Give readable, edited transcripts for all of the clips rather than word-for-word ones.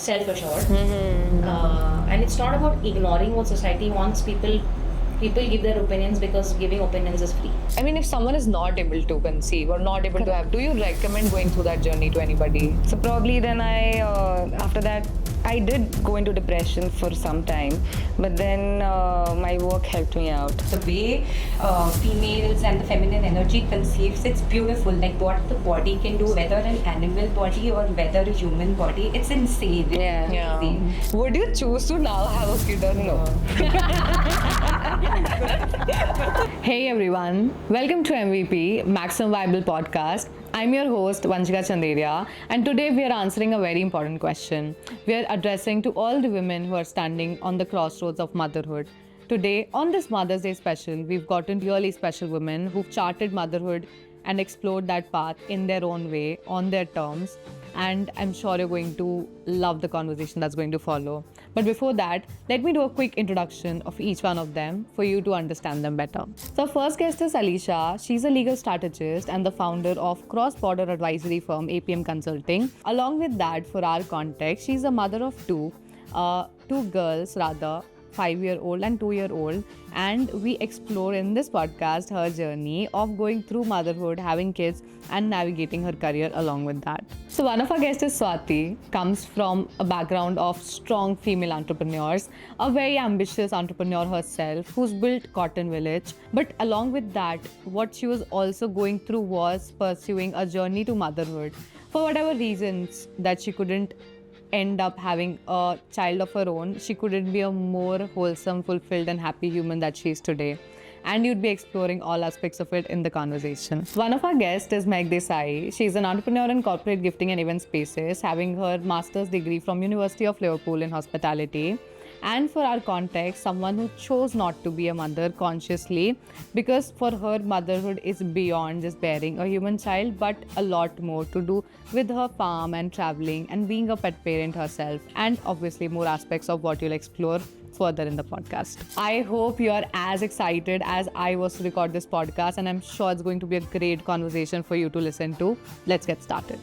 self-assured. And it's not about ignoring what society wants. People give their opinions because giving opinions is free. I mean, if someone is not able to conceive or not able to have, do you recommend going through that journey to anybody? So probably then after that, I did go into depression for some time, but then my work helped me out. The way females and the feminine energy conceives, it's beautiful. Like what the body can do, whether an animal body or whether a human body, it's insane. Yeah. Insane. Would you choose to now have a kid or no? Hey everyone, welcome to MVP, Maximum Viable Podcast. I'm your host Vanshika Chanderia, and today we are answering a very important question. We are addressing to all the women who are standing on the crossroads of motherhood. Today, on this Mother's Day special, we've gotten really special women who've charted motherhood and explored that path in their own way, on their terms. And I'm sure you're going to love the conversation that's going to follow. But before that, let me do a quick introduction of each one of them for you to understand them better. So first guest is Alisha. She's a legal strategist and the founder of cross-border advisory firm APM Consulting. Along with that, for our context, she's a mother of two girls rather, 5-year-old and 2-year-old, and we explore in this podcast her journey of going through motherhood, having kids, and navigating her career along with that. So one of our guests is Swati, comes from a background of strong female entrepreneurs, a very ambitious entrepreneur herself who's built Cotton Village. But along with that, what she was also going through was pursuing a journey to motherhood. For whatever reasons that she couldn't end up having a child of her own, she couldn't be a more wholesome, fulfilled and happy human that she is today. And you'd be exploring all aspects of it in the conversation. One of our guests is Mehak. She's an entrepreneur in corporate gifting and event spaces, having her master's degree from University of Liverpool in hospitality. And for our context, someone who chose not to be a mother consciously, because for her, motherhood is beyond just bearing a human child, but a lot more to do with her farm and traveling and being a pet parent herself, and obviously more aspects of what you'll explore further in the podcast. I hope you're as excited as I was to record this podcast, and I'm sure it's going to be a great conversation for you to listen to. Let's get started.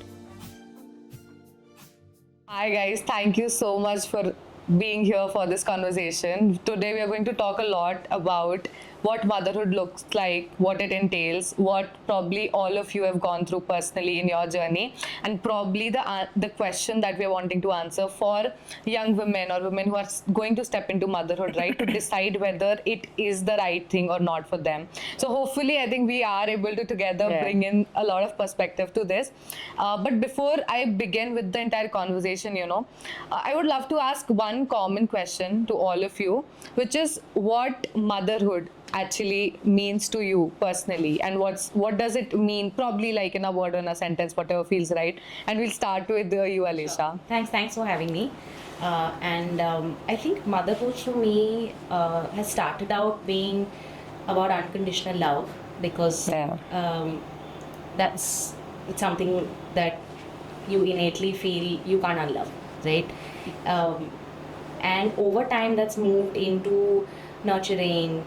Hi guys, thank you so much for being here for this conversation. Today we are going to talk a lot about what motherhood looks like, what it entails, what probably all of you have gone through personally in your journey, and probably the question that we are wanting to answer for young women or women who are going to step into motherhood, right, to decide whether it is the right thing or not for them. So hopefully I think we are able to together bring in a lot of perspective to this. But before I begin with the entire conversation, I would love to ask one common question to all of you, which is what motherhood actually means to you personally, and what does it mean, probably like in a word or in a sentence, whatever feels right. And we'll start with you, Alisha. Sure. Thanks for having me. I think motherhood for me has started out being about unconditional love, because it's something that you innately feel you can't unlove, right? And over time that's moved into nurturing,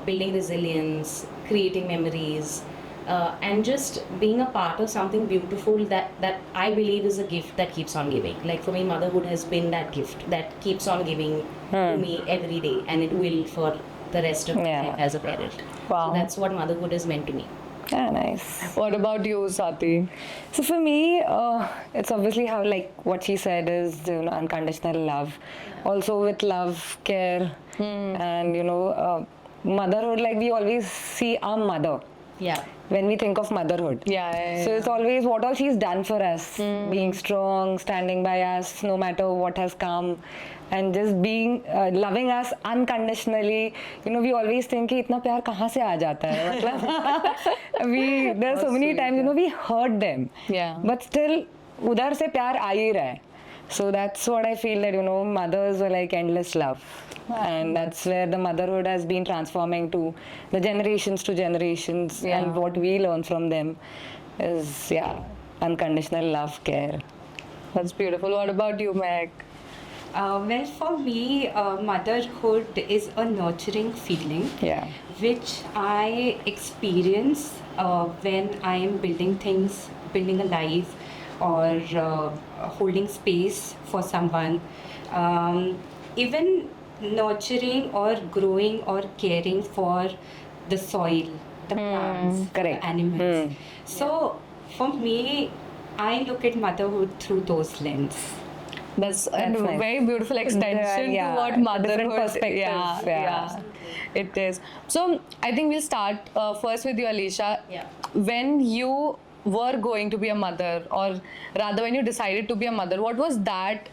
building resilience, creating memories, and just being a part of something beautiful that I believe is a gift that keeps on giving. Like for me, motherhood has been that gift that keeps on giving to me every day, and it will for the rest of my life as a parent. Wow. So that's what motherhood has meant to me. Yeah, nice. What about you, Swati? So for me, it's obviously how, like what she said, is unconditional love. Also with love, care, and motherhood. Like we always see our mother. Yeah. When we think of motherhood. Yeah. So it's always what all she's done for us, being strong, standing by us, no matter what has come, and just being loving us unconditionally. We always think कि इतना प्यार कहाँ से आ जाता है? मतलब there are so many times we hurt them, but still उधर से प्यार आ ही रहा है. So that's what I feel, that mothers are like endless love, and that's where the motherhood has been transforming to the generations to generations, and what we learn from them is unconditional love, care. That's beautiful. What about you, Mehak? Well, for me, motherhood is a nurturing feeling, which I experience when I am building things, building a life, or holding space for someone. Even nurturing or growing or caring for the soil, the plants, correct. the animals. So for me, I look at motherhood through those lens. That's a That's nice. very beautiful extension Yeah, to what different motherhood. perspectives, Yeah, yeah. it is. So I think we'll start first with you, Alisha. Yeah. When you were going to be a mother, or rather, when you decided to be a mother, what was that?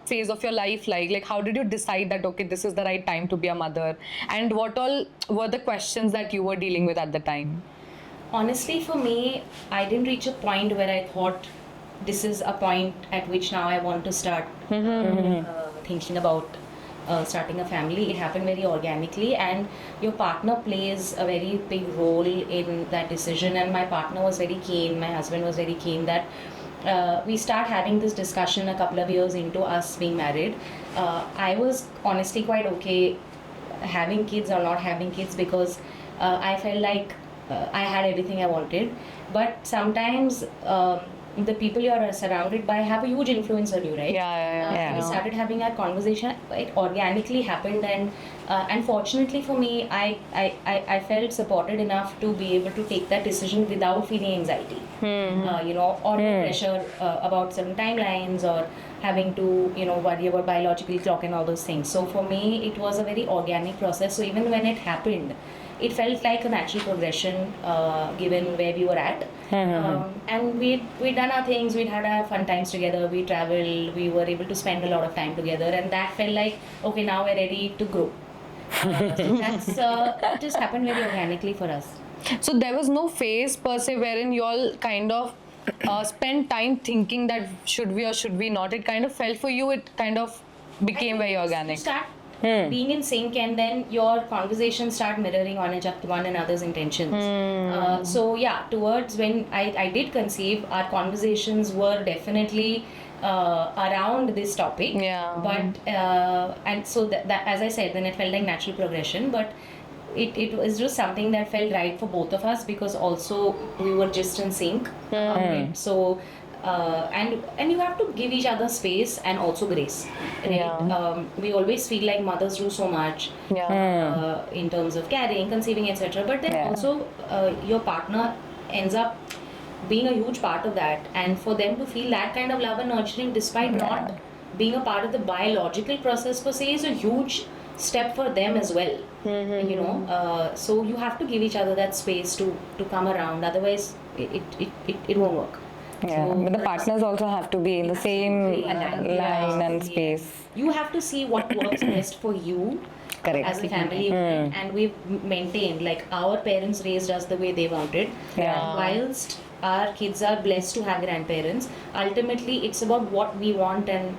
Phase of your life like how did you decide that okay, this is the right time to be a mother, and what all were the questions that you were dealing with at the time? Honestly, for me, I didn't reach a point where I thought this is a point at which now I want to start thinking about starting a family. It happened very organically, and your partner plays a very big role in that decision. And my partner was very keen, my husband was very keen that we start having this discussion a couple of years into us being married. I was honestly quite okay having kids or not having kids because I felt like I had everything I wanted. But sometimes the people you are surrounded by have a huge influence on you, right? Yeah. We started having our conversation. It organically happened, and fortunately for me, I felt supported enough to be able to take that decision without feeling anxiety, or pressure about certain timelines or having to worry about biological clock and all those things. So for me, it was a very organic process. So even when it happened, it felt like a natural progression given where we were at. And we'd done our things, we'd had our fun times together, we traveled, we were able to spend a lot of time together, and that felt like, okay, now we're ready to grow. So that's it just happened very organically for us. So there was no phase per se wherein you all kind of spend time thinking that should we or should we not. It kind of felt for you, it kind of became very organic. You start being in sync, and then your conversations start mirroring one another's intentions. So yeah, towards when I did conceive, our conversations were definitely around this topic. Yeah. But and so that as I said, then it felt like natural progression. But it was just something that felt right for both of us because also we were just in sync. So. And you have to give each other space and also grace, right? Yeah. We always feel like mothers do so much in terms of carrying, conceiving, etc. But then also your partner ends up being a huge part of that, and for them to feel that kind of love and nurturing despite not being a part of the biological process per se is a huge step for them as well. So you have to give each other that space to come around, otherwise it won't work. Yeah, So, but the partners also have to be in the same line and space. You have to see what works best for you. Correct. As a family unit, and we've maintained like our parents raised us the way they wanted. Yeah. And whilst our kids are blessed to have grandparents, ultimately it's about what we want and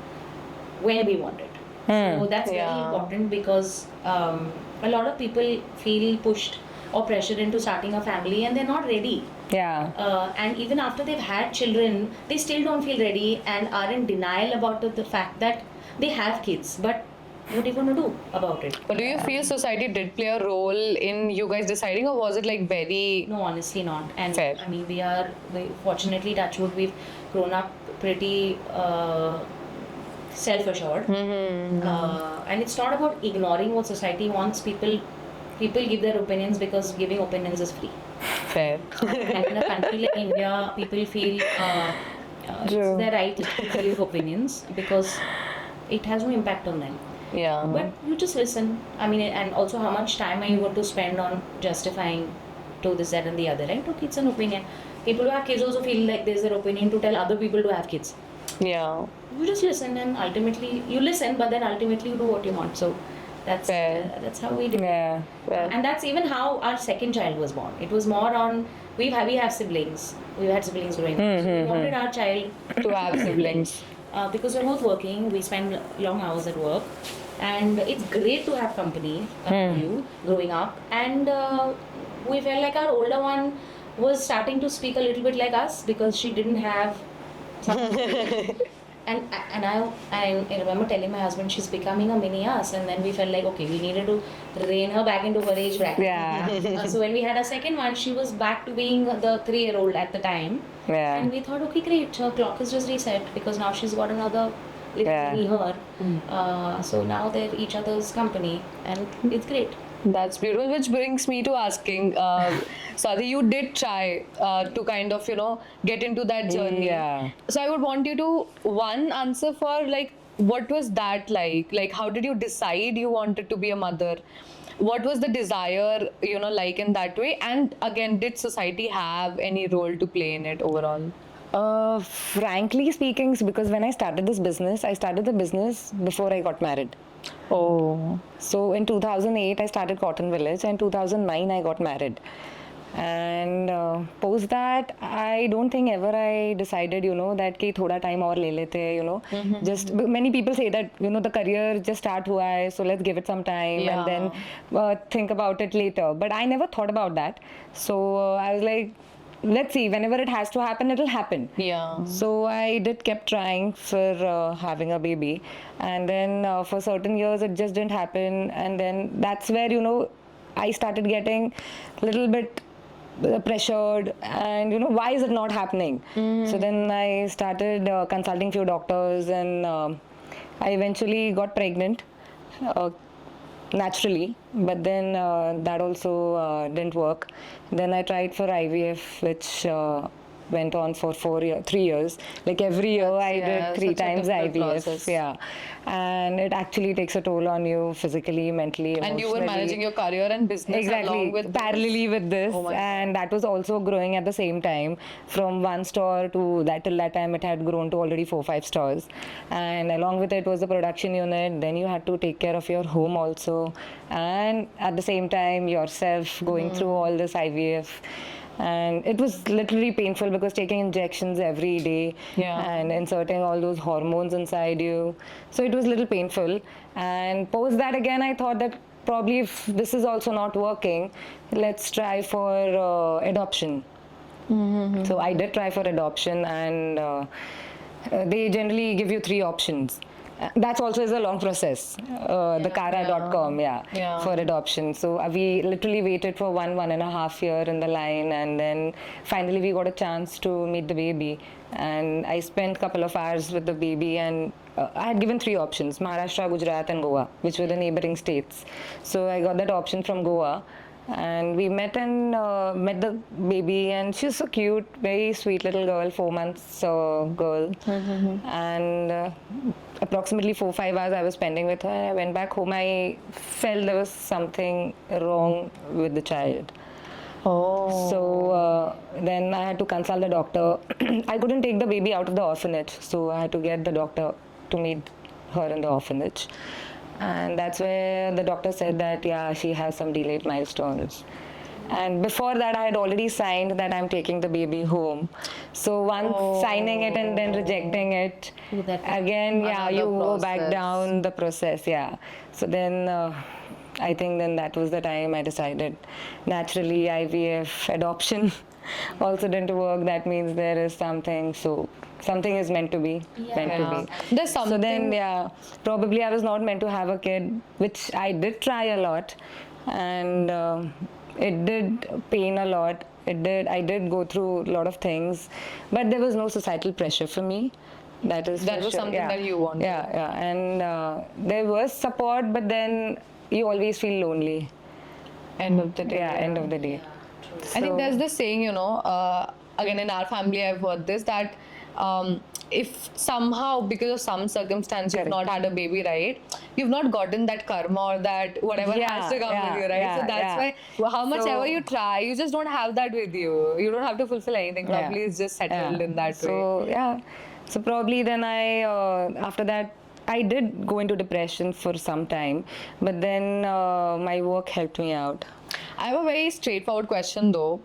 when we want it. So that's very important because a lot of people feel pushed or pressured into starting a family and they're not ready. Yeah. And even after they've had children, they still don't feel ready and are in denial about the fact that they have kids. But what are you going to do about it? But do you feel society did play a role in you guys deciding, or was it like very... No, honestly not. And Fair. I mean, we fortunately, touch wood, we've grown up pretty self-assured. And it's not about ignoring what society wants. People give their opinions because giving opinions is free. Fair. And in a country like India, people feel it's their right to give opinions because it has no impact on them. Yeah. But you just listen. I mean, and also how much time are you going to spend on justifying to this, that and the other, right? Okay, it's an opinion. People who have kids also feel like there's their opinion to tell other people to have kids. Yeah. You just listen and ultimately, you listen, but then ultimately you do what you want. So that's how we did it. Yeah. And that's even how our second child was born. It was more on, we have siblings. We've had siblings growing up. So we wanted our child To have siblings. because we're both working, we spend long hours at work, and it's great to have company you growing up. And we felt like our older one was starting to speak a little bit like us because she didn't have and I remember telling my husband she's becoming a mini us, and then we felt like okay, we needed to rein her back into her age bracket. Yeah. So when we had a second one, she was back to being the 3-year-old at the time. Yeah. And we thought, okay, great, her clock is just reset because now she's got another little Yeah. mini her. So now they're each other's company, and it's great. That's beautiful, which brings me to asking, Swati, you did try to kind of, get into that journey. Yeah. So I would want you to, one, answer for like, what was that like? Like, how did you decide you wanted to be a mother? What was the desire, like in that way? And again, did society have any role to play in it overall? Frankly speaking, because when I started the business before I got married. Oh. So in 2008, I started Cotton Village, and 2009, I got married. And post that, I don't think ever I decided, that कि थोड़ा time और ले लेते हैं, Just many people say that, the career just start हुआ है, so let's give it some time and then think about it later. But I never thought about that. So I was like, let's see, whenever it has to happen, it'll happen. Yeah. So I kept trying for having a baby, and then for certain years it just didn't happen, and then that's where I started getting a little bit pressured, and why is it not happening? So then I started consulting few doctors, and I eventually got pregnant. Naturally, but then that also didn't work. Then I tried for IVF, which went on for 3 years. Like every year I did 3 times IVF. Process. Yeah, and it actually takes a toll on you physically, mentally, emotionally. And you were managing your career and business Exactly, along with parallelly with this, Oh my and that was also growing at the same time. From one store to that, till that time it had grown to already 4-5 stores, and along with it was the production unit. Then you had to take care of your home also, and at the same time yourself going through all this IVF. And it was literally painful because taking injections every day and inserting all those hormones inside you. So it was a little painful. And post that again, I thought that probably if this is also not working, let's try for adoption. So I did try for adoption, and they generally give you 3 options. That's also is a long process, the Kara.com, for adoption. So we literally waited for 1.5 years in the line, and then finally we got a chance to meet the baby. And I spent a couple of hours with the baby, and I had given 3 options: Maharashtra, Gujarat, and Goa, which were the neighboring states. So I got that option from Goa. And we met met the baby, and she's so cute, very sweet little girl, 4 months girl. And approximately 4-5 hours I was spending with her. I went back home. I felt there was something wrong with the child. Oh. So then I had to consult the doctor. I couldn't take the baby out of the orphanage, so I had to get the doctor to meet her in the orphanage. And that's where the doctor said that, she has some delayed milestones. And before that, I had already signed that I'm taking the baby home. So once signing it and then rejecting it, again, you go back down the process, So then I think then that was the time I decided. Naturally, IVF, adoption also didn't work. That means there is something, so something is meant to be, meant to be. There's something. So then, probably I was not meant to have a kid, which I did try a lot, and it did pain a lot. I did go through a lot of things, but there was no societal pressure for me. That was something that you wanted. And there was support, but then you always feel lonely. End of the day. End of the day. I think there's this saying, again in our family I've heard this, that if somehow because of some circumstance you've not had a baby, right, you've not gotten that karma or that whatever has to come with you, right? So that's why how much ever you try, you just don't have that with you. You don't have to fulfill anything. Probably it's just settled in that way. So probably then I after that I did go into depression for some time, but then my work helped me out. I have a very straightforward question though.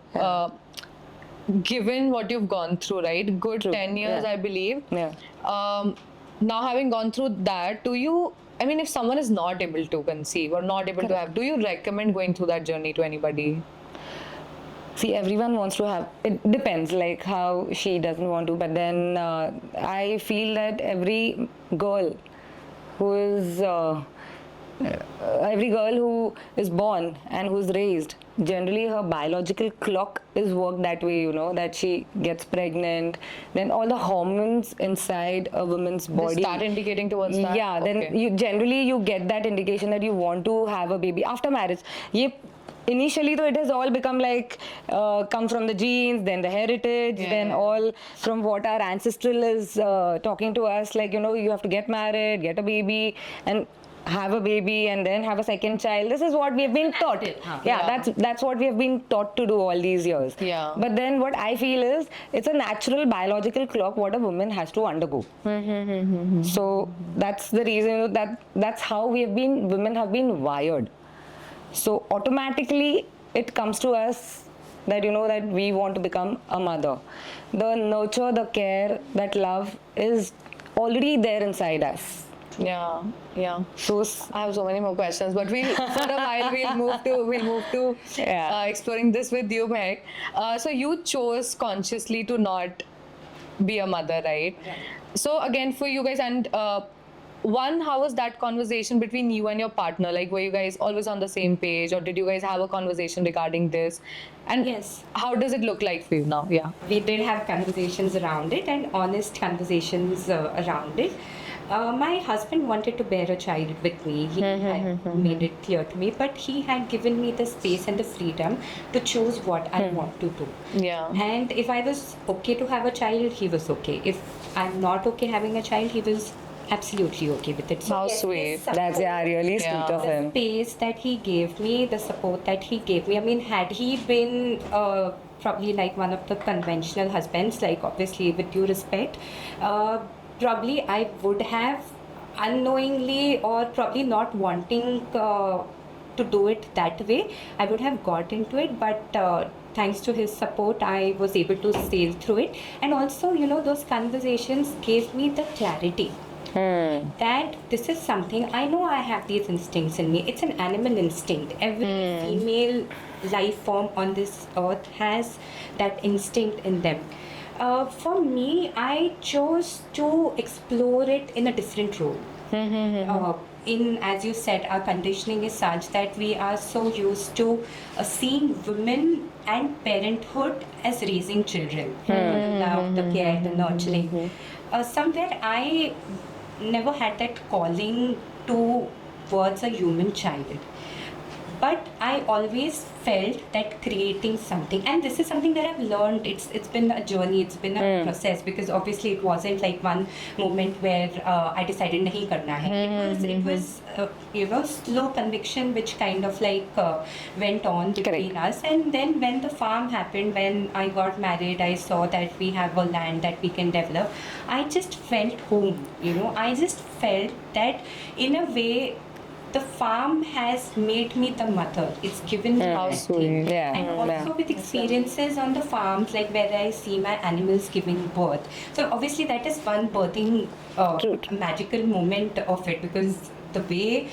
Given what you've gone through, right? Good 10 years, I believe. Now having gone through that, if someone is not able to conceive or not able to have, do you recommend going through that journey to anybody? See, everyone wants to have, it depends like how she doesn't want to, but then I feel that every girl who is every girl who is born and who's raised, generally her biological clock is worked that way, you know, that she gets pregnant, then all the hormones inside a woman's They body start indicating towards that? yeah, then Okay. you get that indication that you want to have a baby after marriage. Initially though, it has all become like come from the genes, then the heritage, then all from what our ancestral is talking to us, like, you know, you have to get married, get a baby, and have a baby, and then have a second child. This is what we have been taught. That's what we have been taught to do all these years. Yeah. But then what I feel is it's a natural biological clock what a woman has to undergo. So that's the reason that's how women have been wired. So automatically it comes to us that, you know, that we want to become a mother. The nurture, the care, that love is already there inside us. Yeah. So I have so many more questions, but for a while we'll move to exploring this with you, Mehak. So you chose consciously to not be a mother, right? So again, for you guys, and one, how was that conversation between you and your partner? Like, were you guys always on the same page, or did you guys have a conversation regarding this? And Yes. how does it look like for you now? Yeah. We did have conversations around it, and honest conversations around it. My husband wanted to bear a child with me. He had made it clear to me, but he had given me the space and the freedom to choose what I want to do. Yeah. And if I was okay to have a child, he was okay. If I'm not okay having a child, he was absolutely okay with it. So How yes, sweet. this that's really sweet Yeah. of the him. space that he gave me, the support that he gave me. I mean, had he been probably like one of the conventional husbands, like obviously with due respect, probably I would have unknowingly or probably not wanting to do it that way, I would have got into it. But thanks to his support, I was able to sail through it. And also, you know, those conversations gave me the clarity that this is something I know. I have these instincts in me. It's an animal instinct. Every female life form on this earth has that instinct in them. For me, I chose to explore it in a different role. As you said, our conditioning is such that we are so used to seeing women and parenthood as raising children. The love, the care, the nurturing. Somewhere I never had that calling towards a human child. But I always felt that creating something, and this is something that I've learned. It's been a journey. It's been a process, because obviously it wasn't like one moment where I decided nahi karna hai. It was you know, slow conviction which kind of like went on between us. And then when the farm happened, when I got married, I saw that we have a land that we can develop. I just felt home. You know, I just felt that in a way, the farm has made me the mother. It's given me How that sweet. thing. Yeah. And also with experiences on the farms, like where I see my animals giving birth. So obviously that is one birthing magical moment of it, because the way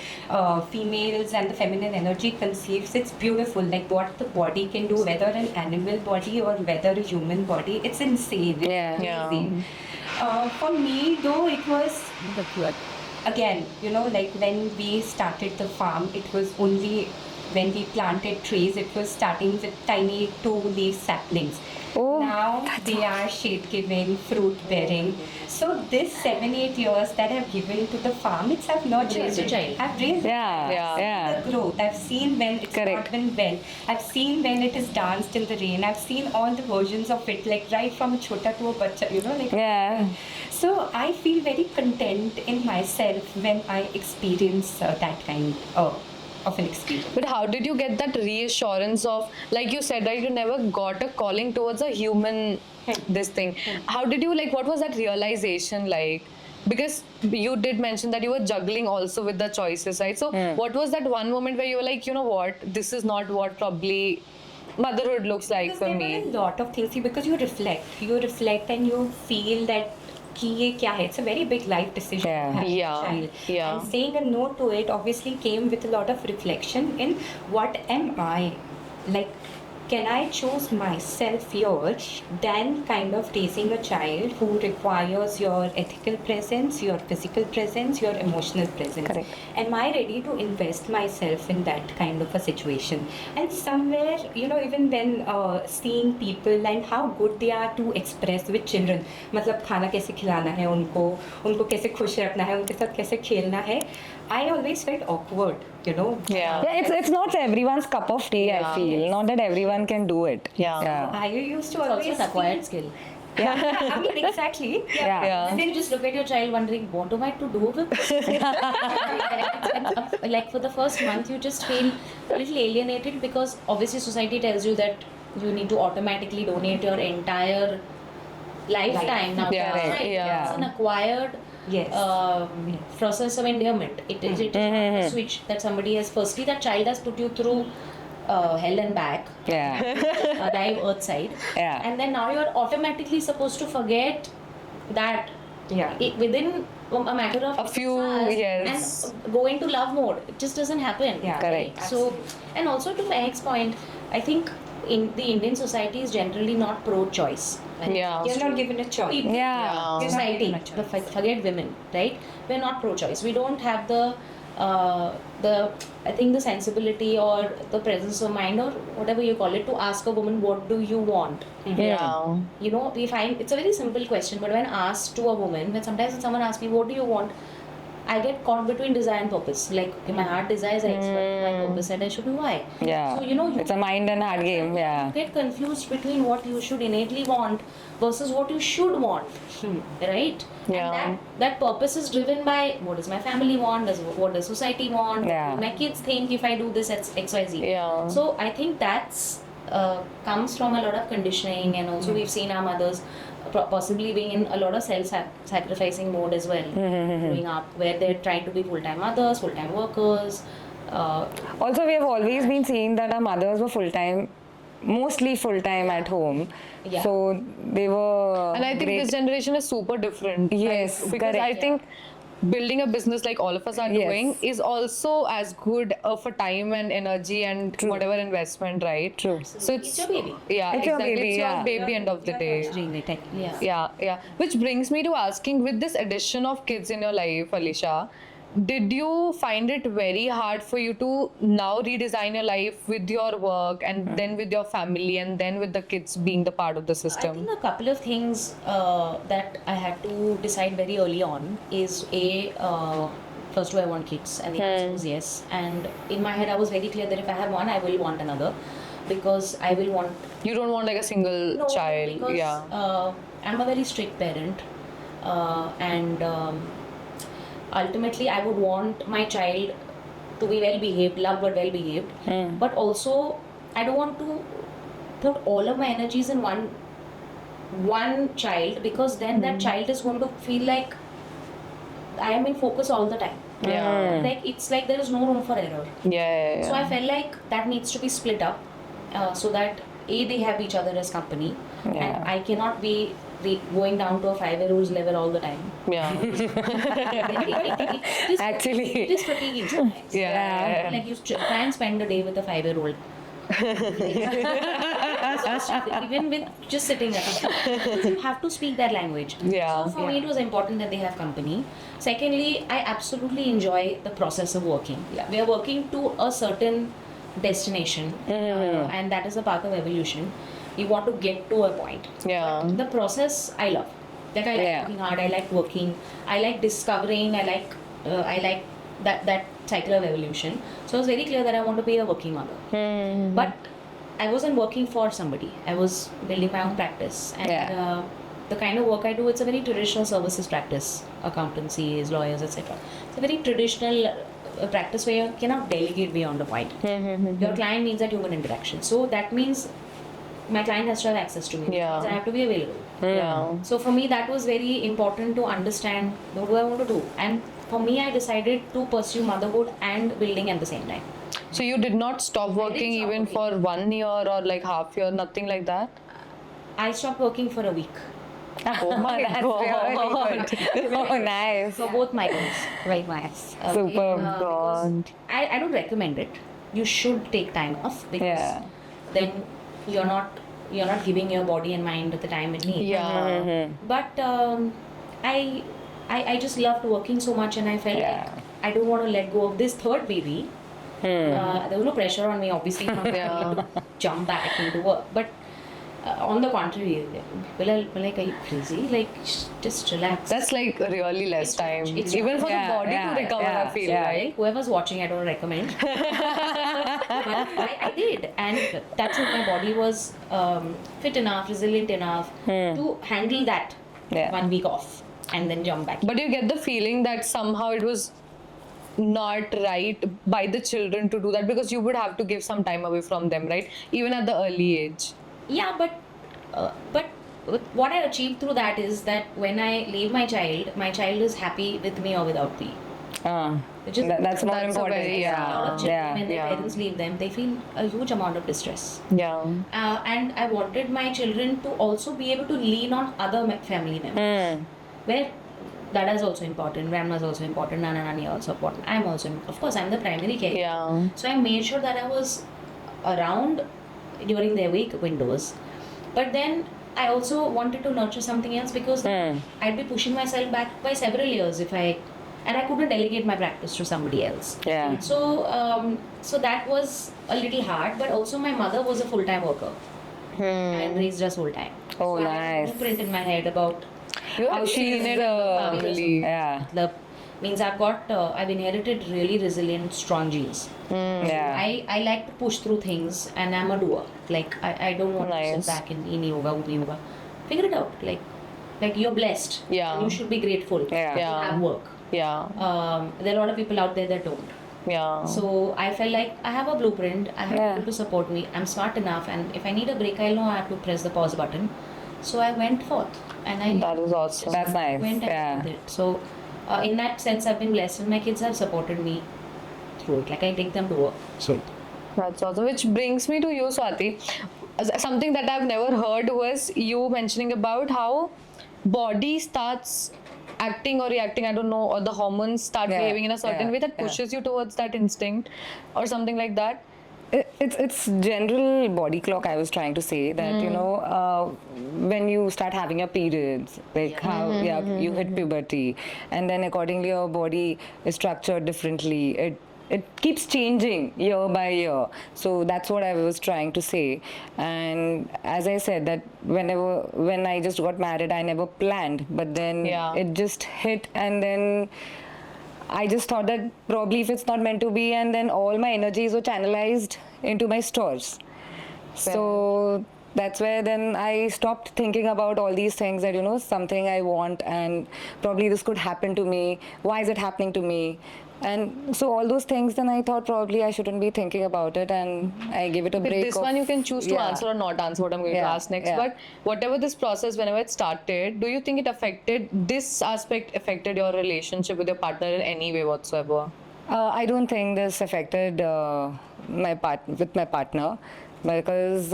females and the feminine energy conceives, it's beautiful. Like what the body can do, whether an animal body or whether a human body, it's insane. It's Yeah. crazy. For me though, it was again, you know, like when we started the farm, it was only when we planted trees, it was starting with tiny 2-leaf saplings. Now they are shade giving, fruit bearing. So this 7-8 years that I've given to the farm, it's I've nurtured Raised a child. I've raised Yeah. the growth. I've seen when it's not been well. I've seen when it is danced in the rain. I've seen all the versions of it, like right from a chota to a bacha, you know, like. Yeah. So I feel very content in myself when I experience that kind of an experience. But how did you get that reassurance of, like you said, right, you never got a calling towards a human, this thing. How did you, like, what was that realization like? Because you did mention that you were juggling also with the choices, right? So what was that one moment where you were like, you know what, this is not what probably motherhood looks like Because for there me? were a lot of things, see, because you reflect and you feel that कि ये क्या है? It's a very big life decision. Having a child. And saying a no to it obviously came with a lot of reflection in what am I? Like, can I choose myself here than kind of raising a child who requires your ethical presence, your physical presence, your emotional presence? Correct. Am I ready to invest myself in that kind of a situation? And somewhere, even when seeing people and how good they are to express with children, मतलब खाना कैसे खिलाना है उनको कैसे खुश रखना है, उनके साथ कैसे खेलना है, I always felt awkward, Yeah. Yeah, it's not everyone's cup of tea, I Yeah. feel. Not that everyone can do it. Yeah. I used to It's also always an acquired skill. I mean, exactly. Yeah. Yeah. And then you just look at your child wondering, what am I to do with this? Like for the first month, you just feel a little alienated because obviously society tells you that you need to automatically donate your entire lifetime now. Yeah, Right? right, yeah. It's an acquired Yes. process of endearment. It is not a switch that somebody has. Firstly, that child has put you through hell and back. Yeah. Dive earthside. Yeah. And then now you're automatically supposed to forget that Yeah. within a matter of A few years. and go into love mode. It just doesn't happen. Yeah. Correct. So, and also to Mehak's point, I think in the Indian society is generally not pro-choice. Yeah. You're not given a choice. People, Yeah. society, Not given a choice. forget women, right? We're not pro-choice. We don't have the I think the sensibility or the presence of mind or whatever you call it to ask a woman, what do you want? Yeah. We find it's a very simple question, but when asked to a woman, when someone asks me, what do you want? I get caught between desire and purpose. Like, okay, my heart desires X, but my purpose said I should do Y. Yeah. So, you It's a mind and heart game. Yeah. get confused between what you should innately want versus what you should want, right? Yeah. And that purpose is driven by what does my family want, what does society want, Yeah. what do my kids think if I do this at XYZ. Yeah. So I think that's comes from a lot of conditioning, and also we've seen our mothers possibly being in a lot of self-sacrificing mode as well, growing up, where they're trying to be full-time mothers, full-time workers. Also, we have always been seeing that our mothers were mostly full-time at home. Yeah. So they were. And I think great. this generation is super different. Yes, Like, because correct. I think building a business like all of us are Yes. doing is also as good of a time and energy and whatever investment, right? True. So It's your baby. Yeah, It's your exactly. baby, It's your yeah. baby end of the day. Yeah. Yeah. Which brings me to asking, with this addition of kids in your life, Alisha, did you find it very hard for you to now redesign your life with your work and then with your family and then with the kids being the part of the I system? think a couple of things that I had to decide very early on is first, do I want kids? And the answer was yes. And in my head, I was very clear that if I have one, I will want another, because I will want You don't want like a single no, child. because Yeah. I'm a very strict parent, and ultimately I would want my child to be well behaved, loved but well behaved. But also I don't want to put all of my energies in one child, because then that child is going to feel like I am in focus all the time. Yeah. Like it's like there is no room for error. Yeah. So I felt like that needs to be split up, so that they have each other as company, and I cannot be going down to a 5-year-old's level all the time. Yeah. Actually. It is fatiguing sometimes. Yeah. Like you try and spend a day with a 5-year-old. Even with just sitting there, you have to speak that language. Yeah. So for me, it was important that they have company. Secondly, I absolutely enjoy the process of working. We are working to a certain destination, and that is a path of evolution. You want to get to a point. Yeah. The process I love. Like I like working hard. I like working. I like discovering. I like that cycle of evolution. So I was very clear that I want to be a working mother. But I wasn't working for somebody. I was building my own practice, and the kind of work I do, it's a very traditional services practice, accountancies, lawyers, etc. It's a very traditional practice where you cannot delegate beyond a point. Your client needs that human interaction. So that means my client has to have access to me. Yeah. I have to be available. Yeah. So for me, that was very important to understand what do I want to do. And for me, I decided to pursue motherhood and building at the same time. So you did not stop working stop even working. for 1 year or like half year, nothing like that? I stopped working for a week Oh my That's god. really good. Oh, nice. for both my girls. Very nice. Superb. Because I don't recommend it. You should take time off, because Yeah. then you're not giving your body and mind the time it needs. Yeah. But I just loved working so much, and I felt like I don't want to let go of this third baby. There was no pressure on me, obviously, not to jump back into work. But on the contrary, people are like, "Are you crazy? Like, just relax." That's like really less time. Even for the body to recover, I feel Right? Whoever's watching, I don't recommend. But I did, and that's what my body was fit enough, resilient enough to handle that 1 week off and then jump back. But you get the feeling that somehow it was not right by the children to do that, because you would have to give some time away from them, right? Even at the early age. Yeah, but what I achieved through that is that when I leave my child is happy with me or without me. Which is That's more that's a important. very- a lot of children, when their Yeah. parents leave them, they feel a huge amount of distress. Yeah. And I wanted my children to also be able to lean on other family members. Where Dada is also important, grandma is also important, Nana Nani also important. I'm also, of course, I'm the primary caregiver. Yeah. So I made sure that I was around during their week windows. But then I also wanted to nurture something else, because I'd be pushing myself back by several years and I couldn't delegate my practice to somebody else. Yeah. So that was a little hard, but also my mother was a full-time worker and raised us full-time. Oh, so I have a nice. blueprint in my head about How she's family. yeah. means I've inherited really resilient, strong genes. Yeah. I like to push through things, and I'm a doer. Like I don't want to Nice. sit back in yoga, ubi yoga. Figure it out. Like you're blessed. Yeah. You should be grateful. Yeah. Yeah. To have work. Yeah. There are a lot of people out there that don't. Yeah. So I felt like I have a blueprint. I have people to support me. I'm smart enough, and if I need a break, I'll know I have to press the pause button. So I went forth, and I That is awesome. That's nice. went and Yeah. did it. So in that sense, I've been blessed, and my kids have supported me through it. Like I take them to work. So, That's awesome. Which brings me to you, Swati. Something that I've never heard was you mentioning about how body starts acting or reacting, I don't know, or the hormones start Yeah, behaving in a certain yeah, way that pushes you towards that instinct or something like that. It's general body clock. I was trying to say that when you start having your periods, like how you hit puberty, and then accordingly your body is structured differently. It keeps changing year by year. So that's what I was trying to say. And as I said, that when I just got married, I never planned, but then it just hit, and then I just thought that probably if it's not meant to be, and then all my energies were channelized into my stores. So that's where then I stopped thinking about all these things that, something I want, and probably this could happen to me. Why is it happening to me? And so all those things, then I thought probably I shouldn't be thinking about it, and I give it a With break. this one you can choose to answer or not answer what I'm going to ask next. But whatever this process, whenever it started, do you think this aspect affected your relationship with your partner in any way whatsoever? I don't think this affected my partner, because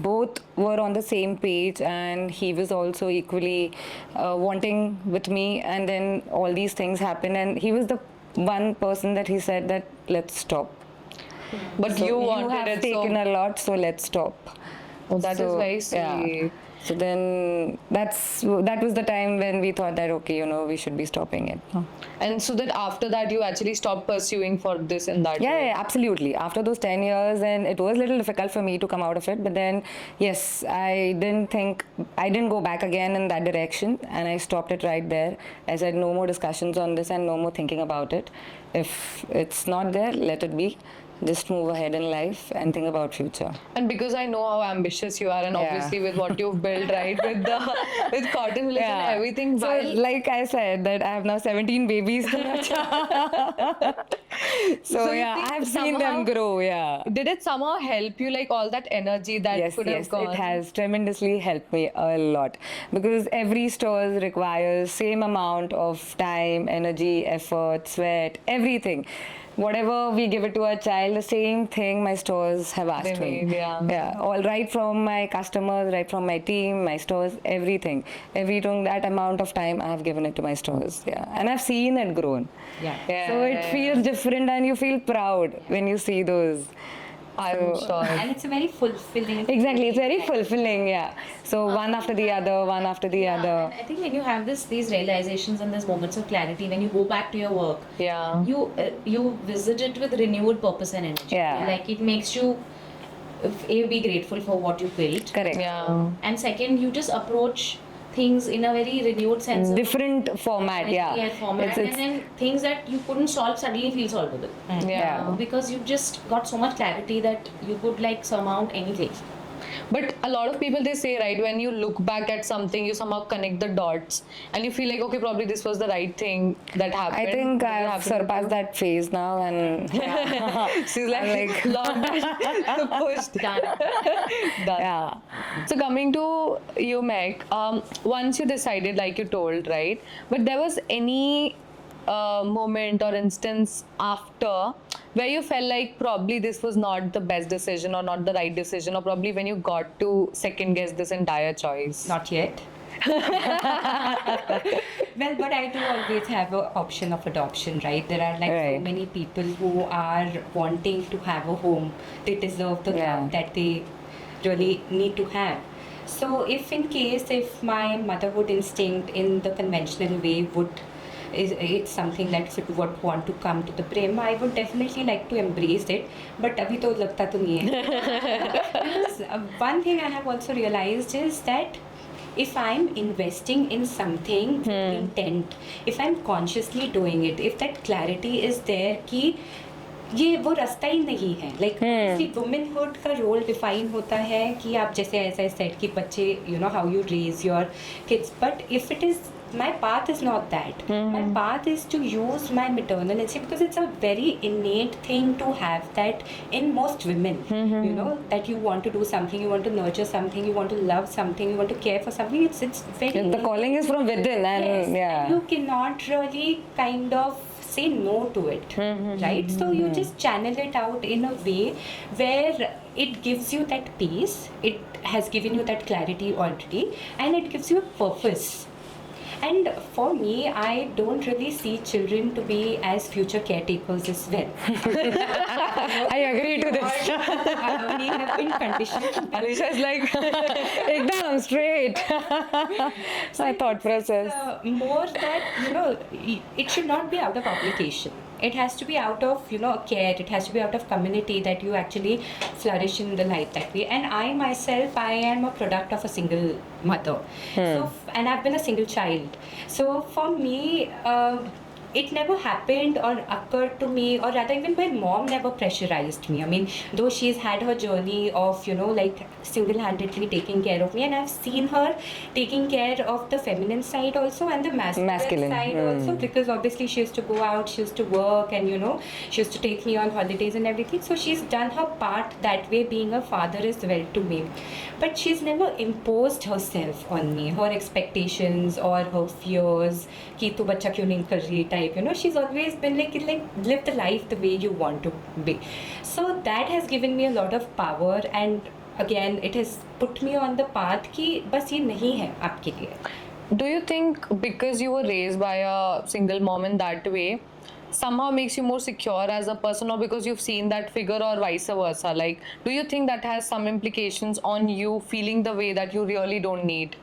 both were on the same page, and he was also equally wanting with me, and then all these things happened, and he was the one person that he said that let's stop. But So you wanted have it, taken a lot, so let's stop. Oh, that is very yeah. sweet. So then that was the time when we thought that we should be stopping it. And so that after that you actually stopped pursuing for this and that. Yeah, absolutely. After those 10 years, and it was a little difficult for me to come out of it, but then yes, I didn't go back again in that direction, and I stopped it right there. I said no more discussions on this and no more thinking about it. If it's not there, let it be. Just move ahead in life and think about future. And because I know how ambitious you are, and obviously with what you've built, right, with cotton village and everything. So like I said, that I have now 17 babies to nurture. So you yeah, think I have seen them somehow- grow. Yeah. Did it somehow help you, like all that energy that could have gone? It has tremendously helped me a lot, because every store requires same amount of time, energy, effort, sweat, everything. Whatever we give it to a child, the same thing my stores have asked me. Yeah. All right, from my customers, right from my team, my stores, everything. That amount of time I have given it to my stores. Yeah, and I've seen it grown. Yeah. So it feels different, and you feel proud when you see those. I'm sure. And it's a very fulfilling. Exactly, it's very fulfilling, yeah. So one after the other, one after the And other. I think when you have these realizations and these moments of clarity, when you go back to your work, Yeah. you visit it with renewed purpose and energy. Yeah. Like it makes you be grateful for what you built. Correct. Yeah. And second, you just approach things in a very renewed sense of Different format, yeah. format, It's- and then things that you couldn't solve suddenly feel solvable. Yeah. Because you just got so much clarity that you could like surmount anything. But a lot of people, they say, right, when you look back at something, you somehow connect the dots and you feel like, okay, probably this was the right thing that happened. I think Did it I've happen to surpassed that phase now, and She's like, logged and pushed. Done. Done. yeah. So coming to you, Meg, once you decided, like you told, right? But there was any moment or instance after where you felt like probably this was not the best decision or not the right decision, or probably when you got to second guess this entire choice? Not yet. Well, but I do always have an option of adoption, right? There are like so Right. many people who are wanting to have a home. They deserve the Yeah. love that they really need to have. So if my motherhood instinct in the conventional way it's something that would want to come to the brim, I would definitely like to embrace it. But abhi to lagta to nahi hai. Because one thing I have also realized is that if I'm investing in something with intent, if I'm consciously doing it, if that clarity is there कि ये वो रास्ता ही नहीं है, like womanhood का role define होता है कि आप जैसे एज आई सेड कि बच्चे you know how you raise your kids, but if it is my path is not that. My path is to use my maternal instinct, because it's a very innate thing to have that in most women. You know, that you want to do something, you want to nurture something, you want to love something, you want to care for something. It's very The calling is from within, and yes, yeah. and you cannot really kind of say no to it, right? So you just channel it out in a way where it gives you that peace, it has given you that clarity already, and it gives you a purpose. And for me, I don't really see children to be as future caretakers as well. I agree to this. We have been conditioned. Alisha is like, Ekdam straight. My thought process. More that, you know, it should not be out of obligation. It has to be out of, you know, care. It has to be out of community, that you actually flourish in the life that way. And I myself, I am a product of a single mother. So, and I've been a single child. So for me, it never happened or occurred to me, or rather even my mom never pressurized me. I mean, though she's had her journey of, you know, like single-handedly taking care of me, and I've seen her taking care of the feminine side also and the masculine side also, because obviously she used to go out, she used to work, and you know, she used to take me on holidays and everything. So she's done her part that way, being a father as well to me. But she's never imposed herself on me, her expectations or her fears कि तू बच्चा क्यों नहीं कर रही type. You know, she's always been like live the life the way you want to be. So that has given me a lot of power, and again it has put me on the path कि बस ये नहीं है आपके लिए. do you think because you were raised by a single mom in that way somehow makes you more secure as a person, or because you've seen that figure, or vice versa? Like, do you think that has some implications on you feeling the way that you really don't need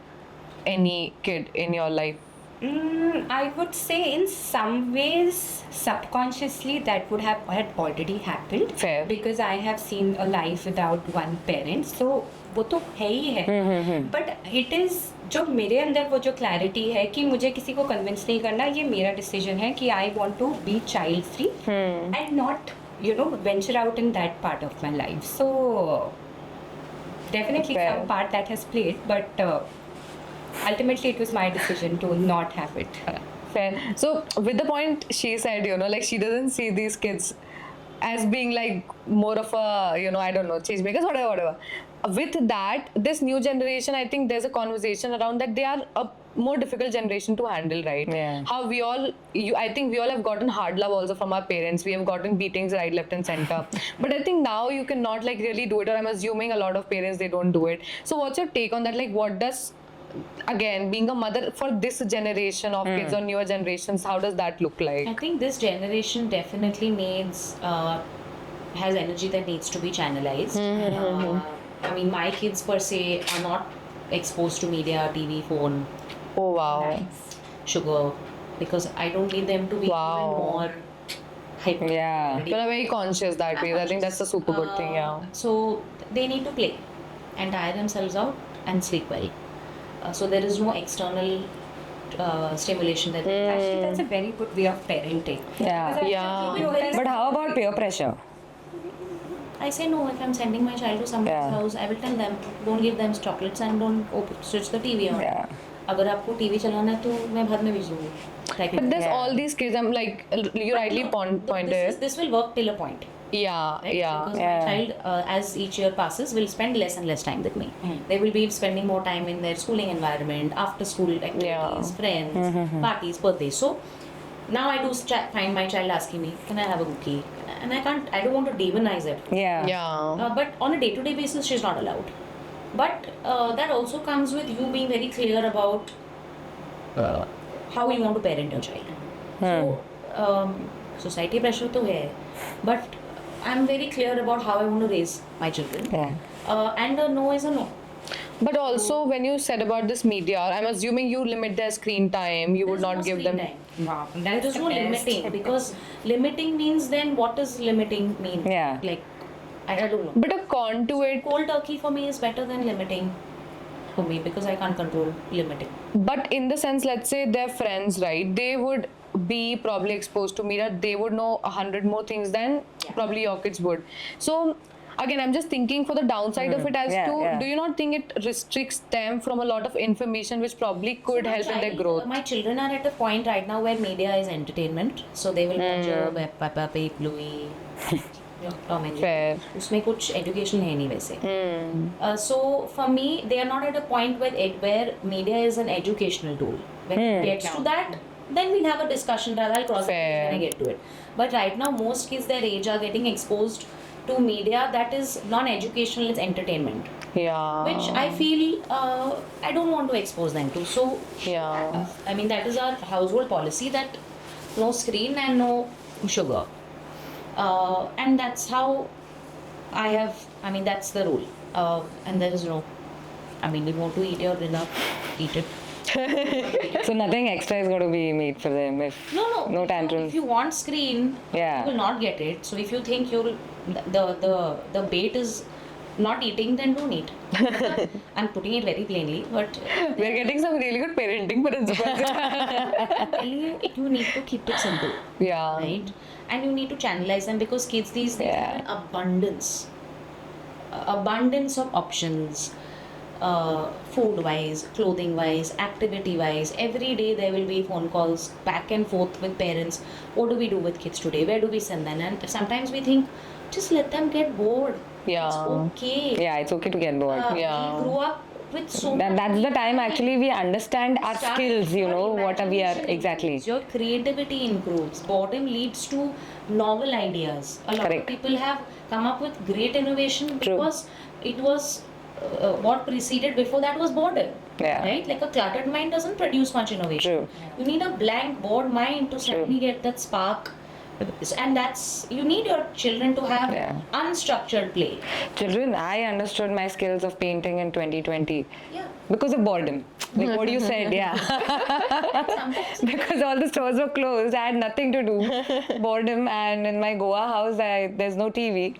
any kid in your life? I would say in some ways subconsciously that would have had already happened. Fair. Because I have seen a life without one parent. So वो तो है ही है. But it is जो मेरे अंदर वो जो clarity है कि मुझे किसी को कन्विंस नहीं करना, ये मेरा डिसीजन है कि I want to be child free and not you know venture out in that part of my life. So definitely Fair. some part that has played, but ultimately it was my decision to not have it. Fair. So with the point she said, you know, like she doesn't see these kids as being like more of a, you know, I don't know, change makers, whatever. With that, this new generation, I think there's a conversation around that they are a more difficult generation to handle, right? Yeah. How we all, I think we all have gotten hard love also from our parents. We have gotten beatings right, left and center. But I think now you cannot like really do it, or I'm assuming a lot of parents, they don't do it. So what's your take on that? Like, what does, again, being a mother for this generation of kids or newer generations, how does that look like? I think this generation definitely needs has energy that needs to be channelized. I mean, my kids per se are not exposed to media, TV, phone, Oh wow. sugar, because I don't need them to be Wow. even more hyper. Yeah. You're very conscious that way. I think that's a super good thing, yeah. So they need to play and tire themselves out and sleep well. So there is no external stimulation that Actually, that's a very good way of parenting. Yeah. Yeah. But how about peer pressure? I say no. If I'm sending my child to someone's Yeah. house, I will tell them don't give them chocolates and don't switch the TV on. Yeah. अगर आपको TV चलाना है तो मैं बाद में भेज दूँगी. But there's Yeah. all these kids, I'm like, you rightly pointed. This will work till a point. Yeah, Right? yeah. Because Yeah. my child, as each year passes, will spend less and less time with me. They will be spending more time in their schooling environment, after school activities, friends, parties, birthdays. So now I do find my child asking me, "Can I have a cookie?" And I can't. I don't want to demonize it. Yeah. Yeah. But on a day-to-day basis, she's not allowed. But that also comes with you being very clear about how you want to parent your child. So society pressure to hai, but I'm very clear about how I want to raise my children. Yeah. And a no is a no. But also, when you said about this media, I'm assuming you limit their screen time. You would There's not no give screen them. time. Wow, There that's is no the best. limiting, because limiting means then what does limiting mean? Yeah. Like, I don't know. But a con to it. Cold turkey for me is better than limiting for me, because I can't control limiting. But in the sense, let's say they're friends, right? They would be probably exposed to media. They would know 100 more things than probably your kids would. So again, I'm just thinking for the downside of it as Yeah, to, yeah. do you not think it restricts them from a lot of information which probably could help in their growth? My children are at a point right now where media is entertainment, so they will watch Peppa Pig, Bluey, Tom and Jerry. Fair. उसमें कुछ education है नहीं वैसे. So for me, they are not at a point where media is an educational tool. When it gets to that, then we'll have a discussion. I'll cross it Fair. when I get to it. But right now, most kids their age are getting exposed to media that is non-educational, it's entertainment, Yeah. which I feel I don't want to expose them to. So Yeah. I mean, that is our household policy, that no screen and no sugar. And that's how that's the rule. And there is no, you want to eat your dinner, eat it. So nothing extra is going to be made for them if no tantrums. If you want screen, Yeah. you will not get it. So if you think the bait is not eating, then don't eat. I'm putting it very plainly, but We're getting some really good parenting principles. I'm telling you, you need to keep it simple. Yeah. Right? And you need to channelize them, because kids these days have an abundance of options, food wise, clothing wise, activity wise. Every day there will be phone calls back and forth with parents. What do we do with kids today? Where do we send them? And sometimes we think, just let them get bored. Yeah. It's okay. Yeah, it's okay to get bored. Yeah. We grew up with so much. That's the time actually we understand our Start- skills, you know, your what we are imagination exactly. improves, your creativity improves. Boredom leads to novel ideas. A lot Correct. of people have come up with great innovation True. because it was what preceded before that was boredom. Yeah. Right? Like a cluttered mind doesn't produce much innovation. True. You need a blank, bored mind to suddenly get that spark. And you need your children to have Yeah. unstructured play. Children, I understood my skills of painting in 2020 Yeah. because of boredom. Like what you said, yeah. Sometimes Because all the stores were closed, I had nothing to do. Boredom, and in my Goa house, there's no TV.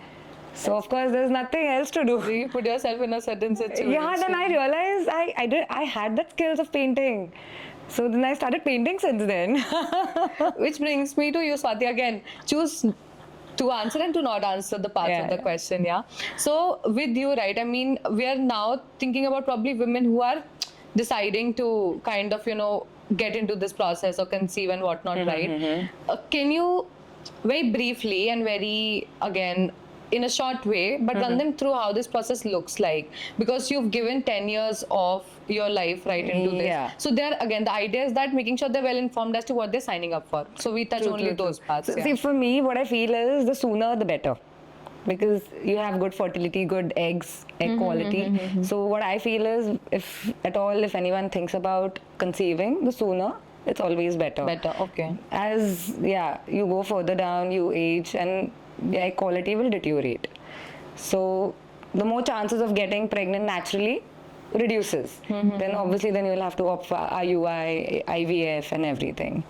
So of course there's nothing else to do. You put yourself in a certain situation. Yeah, then I realized I had that skills of painting. So then I started painting since then. Which brings me to you, Swati, again. Choose to answer and to not answer the parts Yeah. of the question, yeah? So, with you, right, I mean, we are now thinking about probably women who are deciding to kind of, get into this process or conceive and whatnot, right? Can you, very briefly and very, again, in a short way, but run them through how this process looks like, because you've given 10 years of your life right into this. Yeah. So there again, the idea is that making sure they're well informed as to what they're signing up for. So we touch only those parts. So, yeah. see, for me, what I feel is the sooner the better. Because you have good fertility, good egg quality. So what I feel is, if anyone thinks about conceiving, the sooner, it's always better. Better, okay. As you go further down, you age, and the egg quality will deteriorate. So the more chances of getting pregnant naturally reduces. Then obviously then you'll have to opt for IUI, IVF and everything.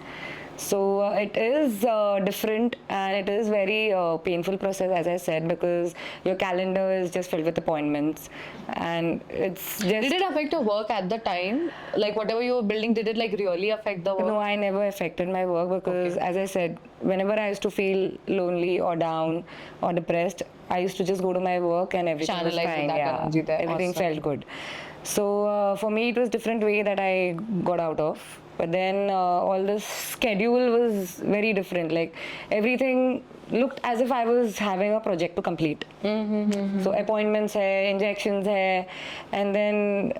So it is different, and it is very painful process, as I said, because your calendar is just filled with appointments, and it's just... Did it affect your work at the time? Like whatever you were building, did it like really affect the work? No, I never affected my work because, as I said, whenever I used to feel lonely or down or depressed, I used to just go to my work and everything was Channelize fine. that energy there. Everything Awesome. felt good. So for me, it was different way that I got out of. But then all this schedule was very different. Like everything looked as if I was having a project to complete. So appointments hai, injections hai, and then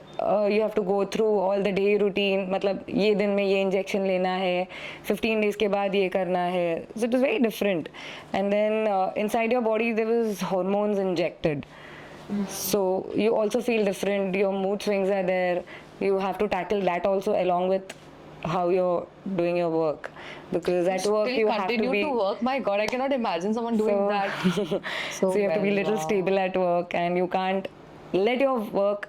you have to go through all the day routine. मतलब ये दिन में ये injection लेना है, 15 days के बाद ये करना है. So it was very different. And then inside your body there was hormones injected. So you also feel different. Your mood swings are there. You have to tackle that also along with how you're doing your work, because at work Still you have to continue be to work. My God, I cannot imagine someone doing that. so you have to be little wow. stable at work, and you can't let your work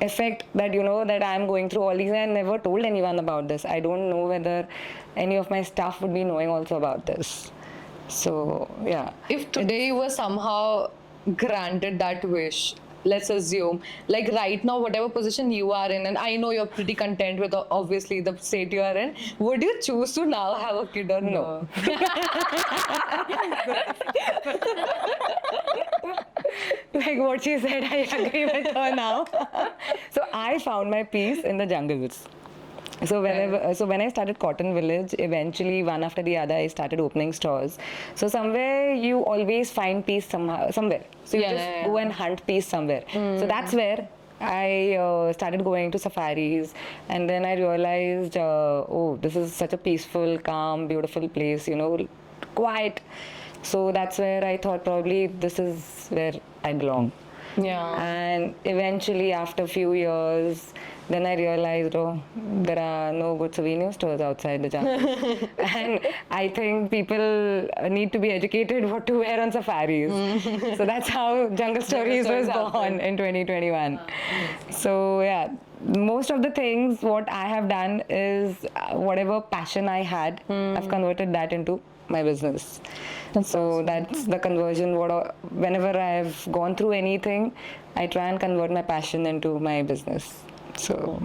affect that, you know, that I'm going through all these. I never told anyone about this. I don't know whether any of my staff would be knowing also about this. So yeah, If today you were somehow granted that wish, let's assume, like right now, whatever position you are in, and I know you're pretty content with obviously the state you are in, would you choose to now have a kid or no? like what she said, I agree with her now. So I found my peace in the jungles. So when I started Cotton Village, eventually one after the other I started opening stores. So somewhere you always find peace somewhere. So you just go and hunt peace somewhere. So that's where I started going to safaris, and then I realized, oh, this is such a peaceful, calm, beautiful place, you know, quiet. So that's where I thought probably this is where I belong. Yeah. And eventually, after a few years, then I realized, oh, there are no good souvenir stores outside the jungle. And I think people need to be educated what to wear on safaris. So that's how Jungle Stories was born in 2021. So yeah, most of the things what I have done is whatever passion I had, I've converted that into my business. So that's the conversion. Whenever I've gone through anything, I try and convert my passion into my business. So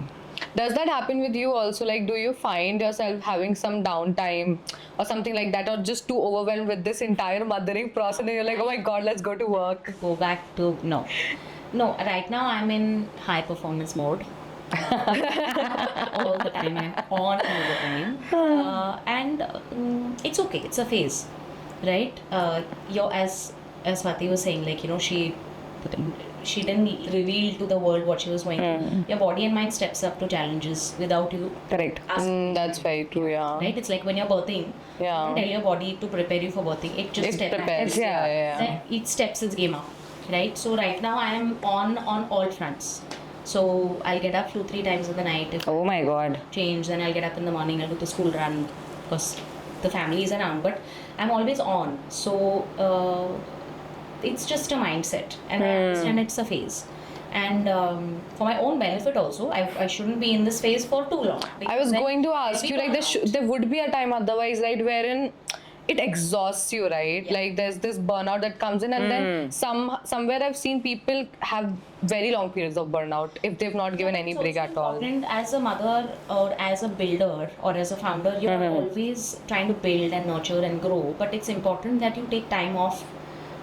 does that happen with you also? Like, do you find yourself having some downtime or something like that, or just too overwhelmed with this entire mothering process and you're like, oh my God, let's go to work? Go back to no. Right now I'm in high performance mode. All the time, I'm on all the time, and it's okay. It's a phase, right? As Swati was saying, like, you know, she didn't reveal to the world what she was going through. Your body and mind steps up to challenges without you correct. asking. That's very true, yeah. Right? It's like when you're birthing, you don't tell your body to prepare you for birthing. It just steps. prepares, yeah. It steps its game up, right? So right now I am on all fronts. So I'll get up 2-3 times in the night. If Oh my God. change, then I'll get up in the morning, I'll do the school run because the family is around, but I'm always on. So it's just a mindset, and I understand it's a phase. And for my own benefit also, I shouldn't be in this phase for too long. I was going to ask you, like, there would be a time otherwise, right, wherein it exhausts you, right? Like there's this burnout that comes in, and then somewhere I've seen people have very long periods of burnout if they've not given any break at all. And as a mother or as a builder or as a founder, you're always trying to build and nurture and grow, but it's important that you take time off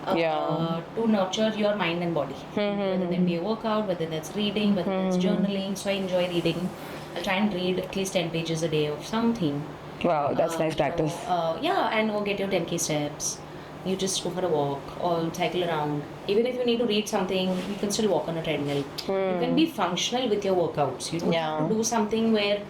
to nurture your mind and body. Whether that be a workout, whether that's reading, whether that's journaling. So I enjoy reading. I'll try and read at least 10 pages a day of something. Wow, that's nice practice. And go get your 10k steps. You just go for a walk or cycle around. Even if you need to read something, you can still walk on a treadmill. You can be functional with your workouts. You don't have to do something where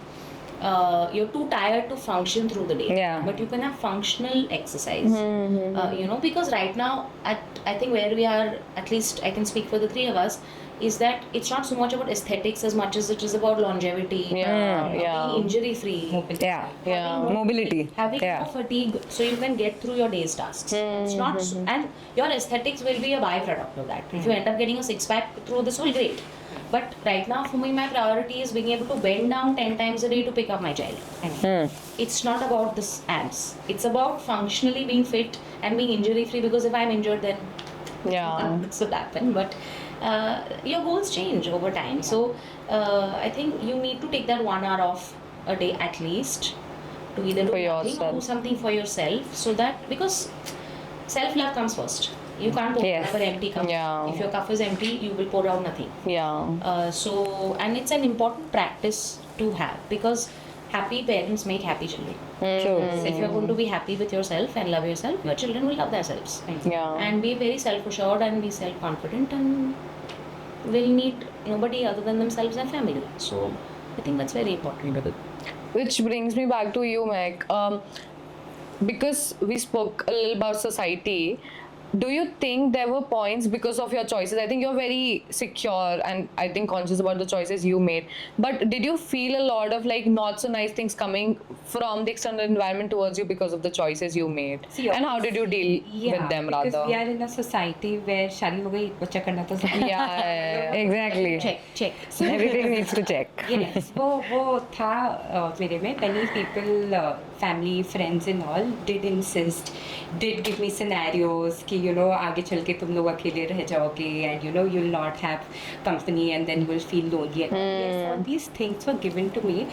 you're too tired to function through the day. Yeah. But you can have functional exercise. You know, because right now, I think where we are, at least I can speak for the three of us, is that it's not so much about aesthetics as much as it is about longevity, Yeah. being injury free, Yeah. Yeah. Mobility. having Yeah. no fatigue, so you can get through your day's tasks. It's not, and your aesthetics will be a byproduct of that. If you end up getting a six pack through this, all great. But right now, for me, my priority is being able to bend down 10 times a day to pick up my child. It's not about this abs. It's about functionally being fit and being injury free, because if I'm injured, then Yeah. this will happen. But your goals change over time. So I think you need to take that 1 hour off a day at least to either do For nothing or do yourself. something for yourself, so that, because self love comes first. You can't pour Yes. out an empty cup. Yeah. If your cup is empty, you will pour out nothing. Yeah. So, and it's an important practice to have, because happy parents make happy children. True. So if you're going to be happy with yourself and love yourself, your children will love themselves. Yeah. And be very self-assured and be self-confident, and will need nobody other than themselves and family. So I think that's very important. Which brings me back to you, Mehak. Because we spoke a little about society, do you think there were points because of your choices? I think you're very secure and I think conscious about the choices you made. But did you feel a lot of like not so nice things coming from the external environment towards you because of the choices you made? See, And how did you deal with them because rather? we are in a society where शादी हो गई बच्चा करना तो ज़रूरी है। Yeah. Exactly. Check. So Everything needs to check. yes, वो था मेरे में many people, family, friends and all did insist, did give me scenarios कि आगे चल के तुम लोग अकेले रह जाओगे and you'll not have company and then you will feel lonely and all. Yes, all these things were given to me.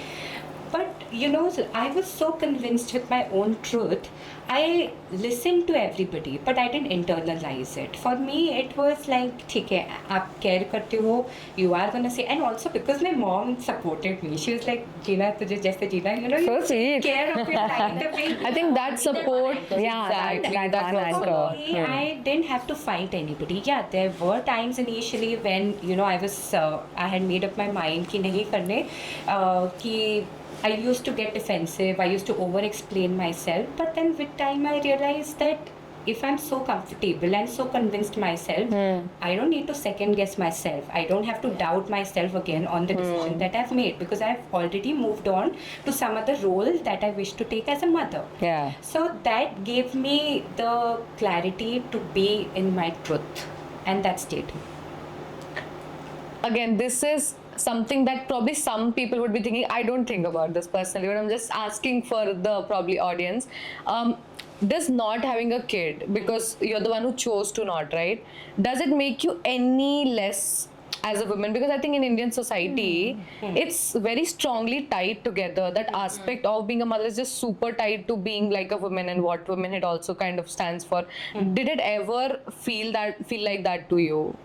But I was so convinced with my own truth. I listened to everybody, but I didn't internalize it. For me, it was like, ठीक है, आप care करते हो, you are gonna say, and also because my mom supported me. She was like, जीना तुझे जैसे जीना, you So sweet. care of your life. The way I think that support, Yeah, exactly, that that one was anchor. the- I didn't have to fight anybody. Yeah, there were times initially when I had made up my mind कि नहीं करने, कि I used to get defensive. I used to over-explain myself. But then with time, I realized that if I'm so comfortable and so convinced myself, I don't need to second guess myself. I don't have to doubt myself again on the decision that I've made, because I've already moved on to some other role that I wish to take as a mother. Yeah. So that gave me the clarity to be in my truth, and that stayed. Again, this is something that probably some people would be thinking. I don't think about this personally, but I'm just asking for the probably audience. Does not having a kid, because you're the one who chose to not, right? Does it make you any less as a woman? Because I think in Indian society, it's very strongly tied together. That aspect of being a mother is just super tied to being like a woman and what womanhood also kind of stands for. Did it ever feel like that to you?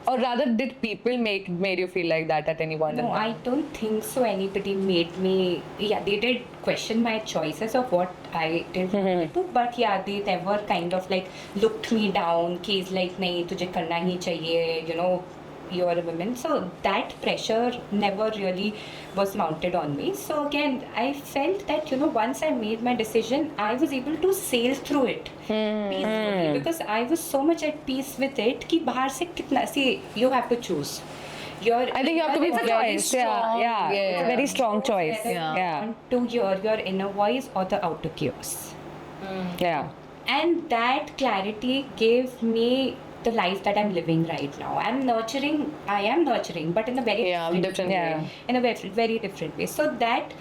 Or rather, did people made you feel like that at any point? No, I don't think so. Anybody made me. Yeah, they did question my choices of what I did do, but yeah, they never kind of like looked me down. Ki is like, nahi, tujhe karna hi chahiye. You're a woman. So that pressure never really was mounted on me. So again, I felt that once I made my decision, I was able to sail through it peacefully, because I was so much at peace with it कि बाहर से कितना, see, you have to choose. I think you have to be It's a very choice. strong. Yeah. It's a very strong choice. Yeah. Yeah. To hear your inner voice or the outer chaos. Yeah. And that clarity gave me the life that I'm living right now. I am nurturing, but in a very different Yeah. way. in a very, very different way. So that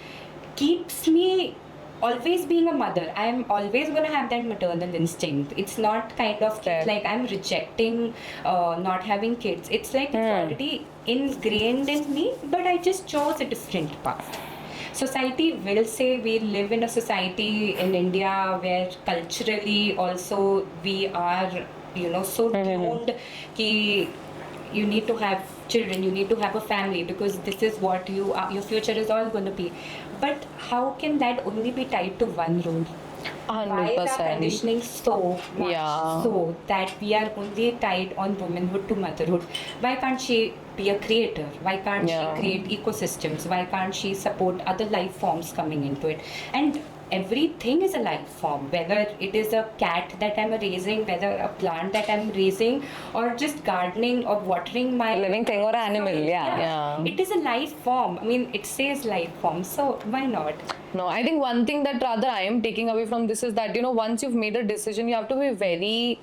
keeps me always being a mother. I'm always going to have that maternal instinct. It's not kind of Fair. like I'm rejecting not having kids. It's like it's already ingrained in me, but I just chose a different path. Society will say we live in a society in India where culturally also we are, so tuned ki you need to have children, you need to have a family, because this is what your future is all going to be. But how can that only be tied to one role? Why is our 100%. conditioning so much so that we are only tied on womanhood to motherhood? Why can't she be a creator? Why can't she create ecosystems? Why can't she support other life forms coming into it? And everything is a life form, whether it is a cat that I'm raising, whether a plant that I'm raising, or just gardening or watering my Living thing or animal, yeah. It is a life form. I mean, it says life form, so why not? No, I think one thing that rather I am taking away from this is that, you know, once you've made a decision, you have to be very,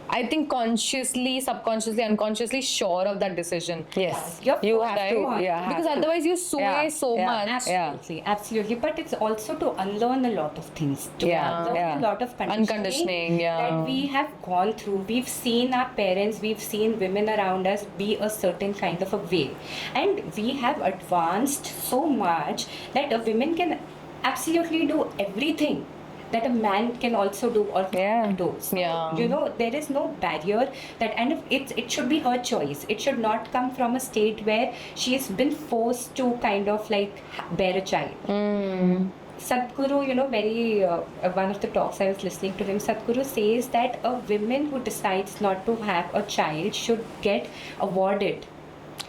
I think, consciously, subconsciously, unconsciously sure of that decision. Yes, Yep. you have Right? to. Yeah, Because otherwise you sway Yeah, so yeah. much. Absolutely, absolutely. But it's also to unlearn a lot of things. To Yeah, unlearn yeah. a lot of Unconditioning, yeah. that we have gone through. We've seen our parents, we've seen women around us be a certain kind of a way. And we have advanced so much that a women can absolutely do everything that a man can also do or Yeah. do. So, Yeah. you know, there is no barrier that, and if it should be her choice. It should not come from a state where she has been forced to kind of like bear a child. Sadhguru, you know, one of the talks I was listening to him, Sadhguru says that a woman who decides not to have a child should get awarded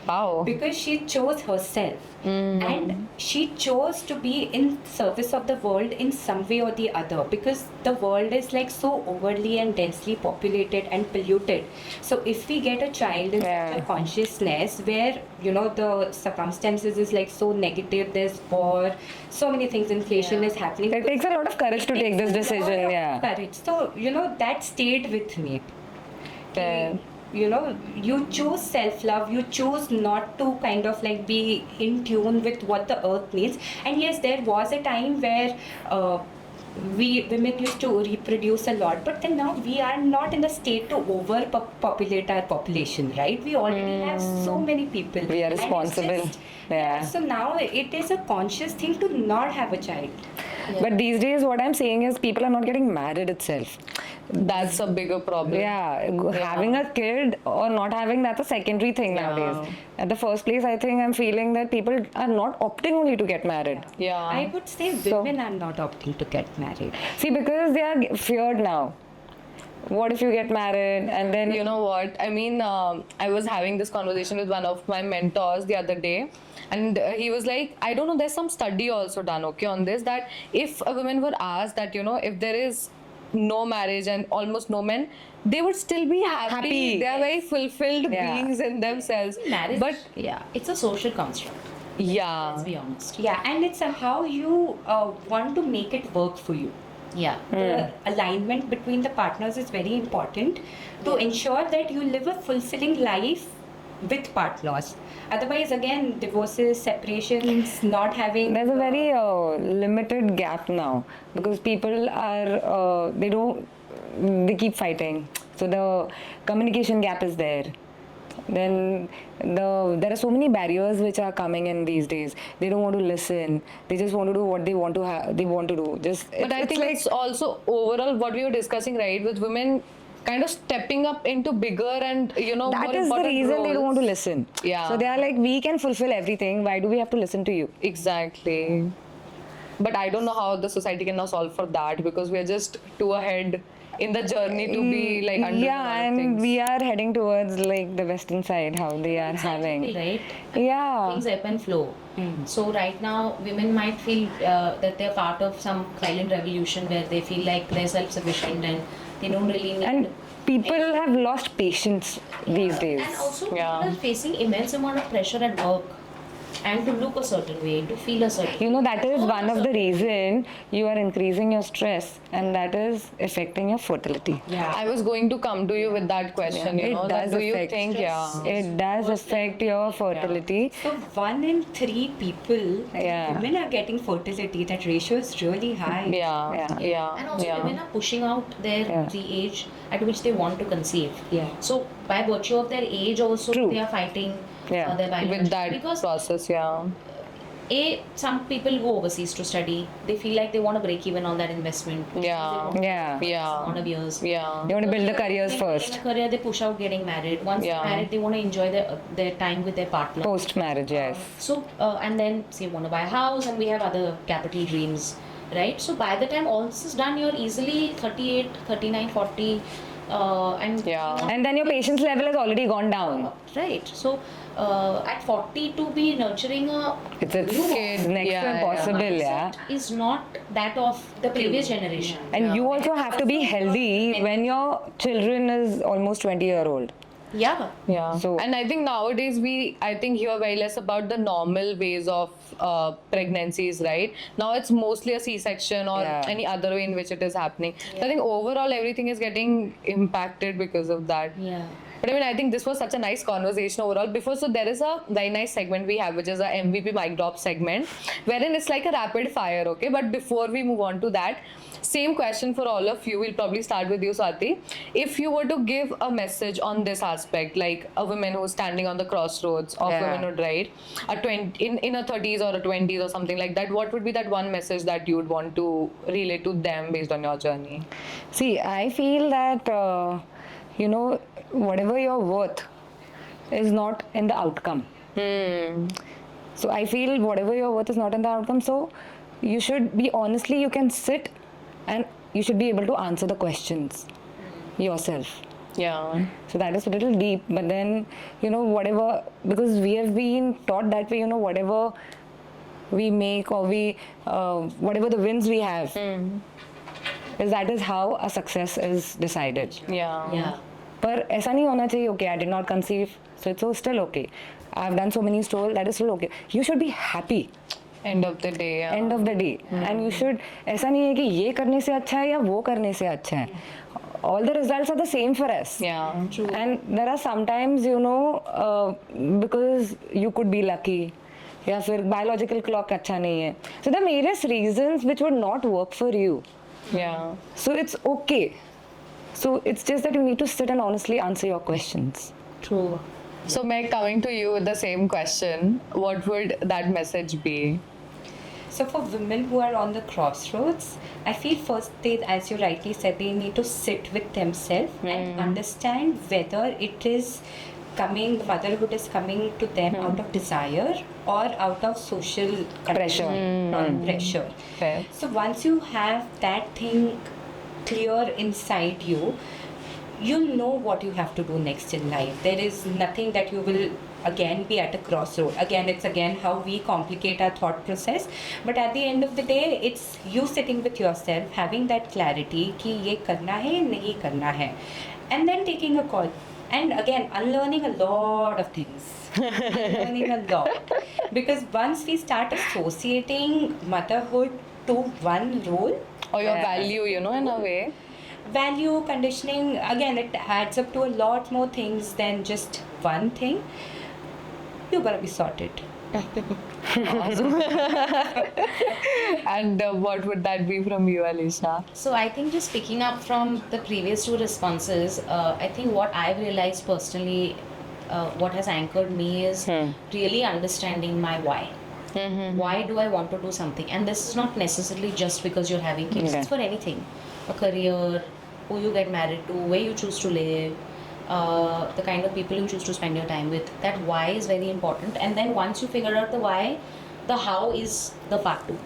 Wow. because she chose herself and she chose to be in service of the world in some way or the other, because the world is like so overly and densely populated and polluted. So if we get a child in such a consciousness where, you know, the circumstances is like so negative, there's war, so many things, inflation is happening. It takes a lot of courage to take this decision. Yeah. Courage. So, you know, that stayed with me. Yeah. You know, you choose self-love, you choose not to kind of like be in tune with what the earth needs. And yes, there was a time where we women used to reproduce a lot, but then now we are not in the state to overpopulate our population, right? We already have so many people. We are And it's responsible. just- Yeah. So now it is a conscious thing to not have a child. But these days, what I'm saying is people are not getting married itself. That's a bigger problem. Yeah, having a kid or not having, that's a secondary thing nowadays. At the first place, I think I'm feeling that people are not opting only to get married. Yeah. I would say So- women are not opting to get married. See, because they are feared now. What if you get married and then You know what? I mean, I was having this conversation with one of my mentors the other day, and he was like, I don't know, there's some study also done, okay, on this, that if a woman were asked that, you know, if there is no marriage and almost no men, they would still be happy. They are very fulfilled Yeah. beings in themselves. Marriage, But yeah, it's a social construct. yeah, Let's be honest. Yeah, and it's how you want to make it work for you. Yeah. The alignment between the partners is very important to ensure that you live a fulfilling life with partners. Otherwise, again, divorces, separations, not having. there's a very limited gap now because people are they keep fighting, so the communication gap is there. Then there are so many barriers which are coming in these days. They don't want to listen, they just want to do what they want to they want to do. but I think it's also overall what we were discussing, right, with women kind of stepping up into bigger and, you know, that more is the important reason they don't roles. want to listen. Yeah. So they are like, we can fulfill everything, why do we have to listen to you? Exactly. But I don't know how the society can now solve for that, because we are just too ahead in the journey to be like under a lot of and things. we are heading towards like the western side, how they are having. Right? Yeah. Things ebb and flow. So right now, women might feel that they're part of some silent revolution where they feel like they're self-sufficient and they don't really need. And people have lost patience these days. And also, Yeah. people are facing immense amount of pressure at work, and to look a certain way, to feel a certain. You know, that is one of the reason you are increasing your stress, and that is affecting your fertility. Yeah. I was going to come to you with that question, you It know, that does do you affect think, yeah. It does affect your fertility. So 1 in 3 people, Yeah. women are getting fertility. That ratio is really high. Yeah, Yeah. yeah, And also, yeah. women are pushing out the age at which they want to conceive. Yeah. So, by virtue of their age, also True. they are fighting Yeah. their biology. With that because process, yeah. some people go overseas to study. They feel like they want to break even on that investment. Yeah. Yeah. Yeah. Amount of years. Yeah. You want to build the careers In first. a career, they push out getting married. Once Yeah. they're married, they want to enjoy their time with their partner. Post marriage, yes. So, and then say want to buy a house, and we have other capital dreams, right? So by the time all this is done, you're easily 38, 39, 40. and Yeah. And then your patience level has already gone down. right. So at 40 to be nurturing a It's Kid, next yeah, to impossible, yeah. is not that of the previous generation. And you also have to be healthy when your children is almost 20-year-old. Yeah. Yeah. So- and I think nowadays I think hear very less about the normal ways of pregnancies, right? Now it's mostly a C-section or Yeah. any other way in which it is happening. So I think overall everything is getting impacted because of that. Yeah. But I mean, I think this was such a nice conversation overall. So there is a very nice segment we have, which is a MVP mic drop segment, wherein it's like a rapid fire, okay? But before we move on to that, same question for all of you. We'll probably start with you, Swati. If you were to give a message on this aspect, like a woman who's standing on the crossroads of Yeah. womanhood, right? In her 30s or a 20s or something like that, what would be that one message that you would want to relay to them based on your journey? See, I feel that, whatever you're worth is not in the outcome. So I feel whatever you're worth is not in the outcome. So you should be honestly, you can sit and you should be able to answer the questions yourself. Yeah. So that is a little deep, but then, whatever, because we have been taught that way, whatever we make or whatever the wins we have, that is how a success is decided. Yeah. Yeah. पर ऐसा नहीं होना चाहिए, okay, I did not conceive, so it's still okay. I've done so many stole, that is still okay. You should be happy. End of the day. Yeah. End of the day. And you should, ऐसा नहीं है कि ये करने से अच्छा है या वो करने से अच्छा है. All the results are the same for us. Yeah. True. And there are sometimes, because you could be lucky, या फिर biological clock अच्छा नहीं है. So there are various reasons which would not work for you. Yeah. So it's okay. So it's just that you need to sit and honestly answer your questions. True. So, Meg, coming to you with the same question, what would that message be? So for women who are on the crossroads, I feel first they, as you rightly said, they need to sit with themselves and understand whether it is coming, motherhood is coming to them out of desire or out of social Pressure. Pressure. Fair. So once you have that thing clear inside you, you'll know what you have to do next in life. There is nothing that you will again be at a crossroad. Again, it's how we complicate our thought process. But at the end of the day, it's you sitting with yourself, having that clarity कि ये करना है, नहीं करना है, and then taking a call. And again, unlearning a lot of things. Unlearning a lot. Because once we start associating motherhood to one role, Or your value, in a way. value conditioning, again, it adds up to a lot more things than just one thing. You gotta be sorted. And what would that be from you, Alisha? So I think just picking up from the previous two responses, I think what I've realized personally, what has anchored me is really understanding my why. Why do I want to do something? And this is not necessarily just because you're having kids. Okay. It's for anything. A career, who you get married to, where you choose to live, the kind of people you choose to spend your time with. That why is very important. And then once you figure out the why, the how is the part two.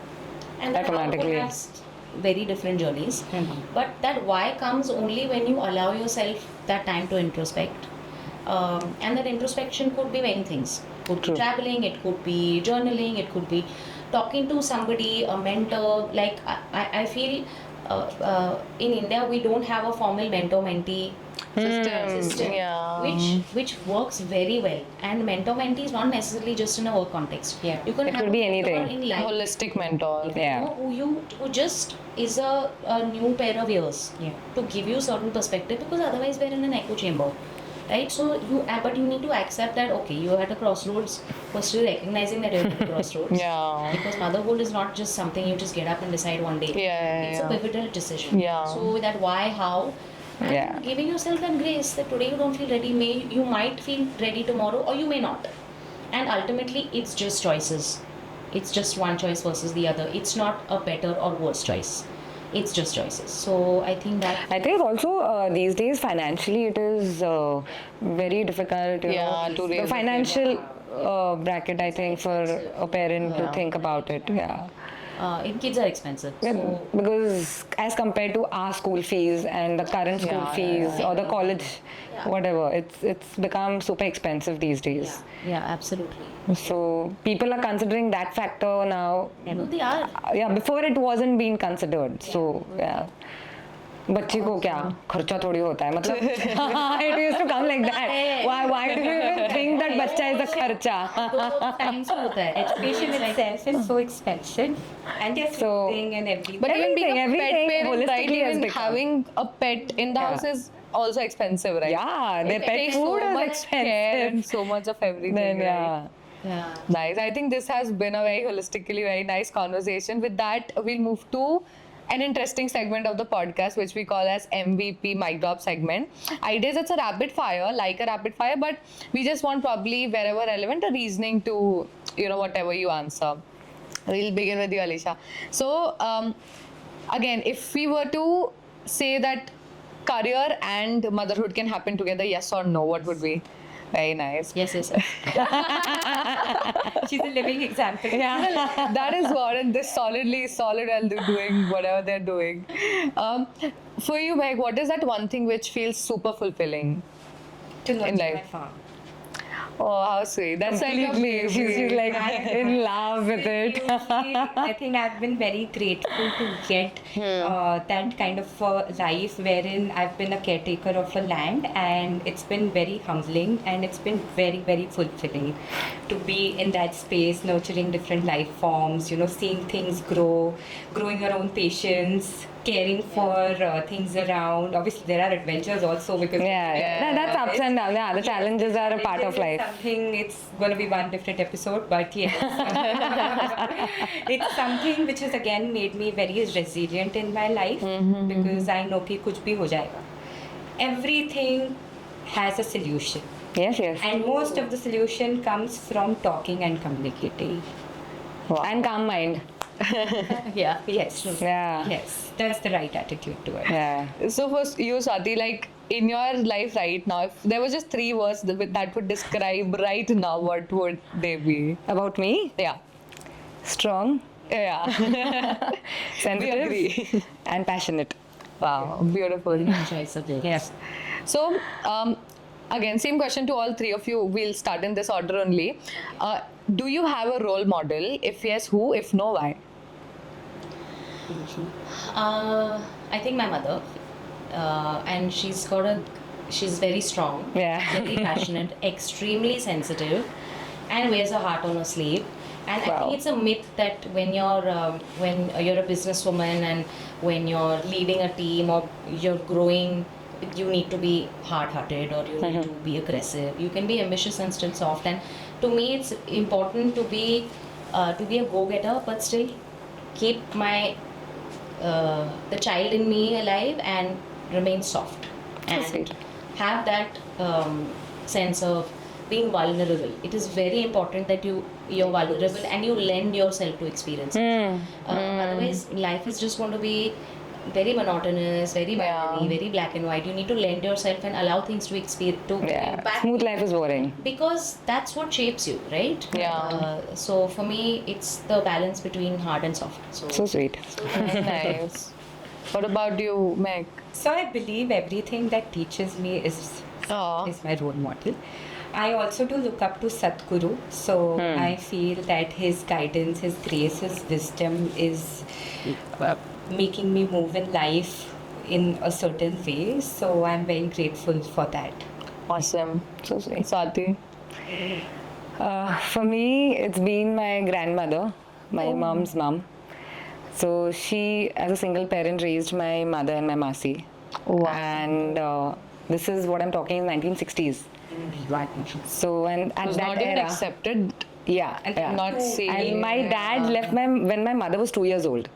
And that how Automatically. has very different journeys. But that why comes only when you allow yourself that time to introspect. And that introspection could be many things. Could be traveling, it could be journaling, it could be talking to somebody, a mentor. Like I feel in India we don't have a formal mentor-mentee system, Yeah. which works very well. And mentor-mentee is not necessarily just in a work context. Yeah. You can It have could be a mentor anything. in life. Holistic mentor. Yeah. Who just is a new pair of ears to give you certain perspective, because otherwise we're in an echo chamber, right? So but you need to accept that okay, you're at a crossroads. Firstly, recognizing that you're at a crossroads. Yeah. Because motherhood is not just something you just get up and decide one day. Yeah. It's a pivotal decision. Yeah. So that why, how, and Yeah. giving yourself that grace that today you don't feel ready, you might feel ready tomorrow, or you may not. And ultimately, it's just choices. It's just one choice versus the other. It's not a better or worse choice. It's just choices. So I think that. I think also these days financially it is very difficult. Yeah, to the raise financial bracket, I think, for a parent to think about it. Yeah. In kids are expensive. Yeah, So because as compared to our school fees and the current school fees or the college, whatever, it's become super expensive these days. yeah, absolutely. So people are considering that factor now. No, they are. Yeah, before it wasn't being considered. So yeah. बच्चे को क्या खर्चा थोड़ी होता है मतलब it used to come like that. Why do you even think that बच्चा is a खर्चा? Times होता है. Education itself is so expensive, and they're So- feeding and everything. But even being a Everything pet parent, right? holistically has Even become. having a pet in the house is also expensive, right? Yeah, their It pet takes food so is much care expensive. and so much of everything. Then right? yeah. Nice. I think this has been a very holistically very nice conversation. With that, we'll move to an interesting segment of the podcast, which we call as MVP mic drop segment. Ideas, it's a rapid fire, like a rapid fire, but we just want probably wherever relevant a reasoning to, whatever you answer. We'll begin with you, Alisha. So, again, if we were to say that career and motherhood can happen together, yes or no, what would be? Very nice. Yes. She's a living example. Yeah, that is what, and this solid while they're doing whatever they're doing. For you, Mehak, what is that one thing which feels super fulfilling? To nurture In life. my farm. Oh, how sweet. That's Completely. She's like in love with it. Seriously, I think I've been very grateful to get that kind of life wherein I've been a caretaker of a land, and it's been very humbling and it's been very, very fulfilling to be in that space, nurturing different life forms, seeing things grow, growing your own patience, caring for things around. Obviously, there are adventures also because That's ups and downs. Yeah, the challenges are a part of life. Something, it's going to be one different episode, but yes, it's something which has again made me very resilient in my life because I know कि कुछ भी हो जाएगा. Everything has a solution, Yes. and most of the solution comes from talking and communicating. And calm mind. Yeah. Yes. Yeah. Yes, that's the right attitude to it. Yeah. So for you, Swati, like in your life right now, if there was just 3 words that would describe right now, what would they be? About me? Yeah. Strong, Yeah. sensitive, agree. and passionate. Wow. Beautiful. Choice of it. Yes. So, again, same question to all 3 of you. We'll start in this order only. Do you have a role model? If yes, who? If no, why? I think my mother, and she's very strong, Yeah. very passionate, extremely sensitive, and wears her heart on her sleeve. And I Wow. think it's a myth that when you're a businesswoman and when you're leading a team or you're growing, you need to be hard-hearted or you need to be aggressive. You can be ambitious and still soft. And to me, it's important to be a go-getter, but still keep my the child in me alive and remain soft and sweet. have that sense of being vulnerable. It is very important that you're vulnerable and you lend yourself to experiences. Otherwise, life is just going to be very monotonous, very binary, very black and white. You need to lend yourself and allow things to experience, to Yeah. impact Smooth life is boring. because that's what shapes you, right? Yeah. So for me, it's the balance between hard and soft. So sweet. Nice. What about you, Meg? So I believe everything that teaches me is my role model. I also do look up to Sadhguru, so I feel that his guidance, his grace, his wisdom is making me move in life in a certain way. So I'm very grateful for that. Awesome. So sweet. Swati? For me, it's been my grandmother, my mom's mom. So she, as a single parent, raised my mother and my masi. Wow. And this is what I'm talking in 1960s. So and at Was that not even era, accepted. yeah, yeah. Not seen. And my dad left when my mother was 2 years old.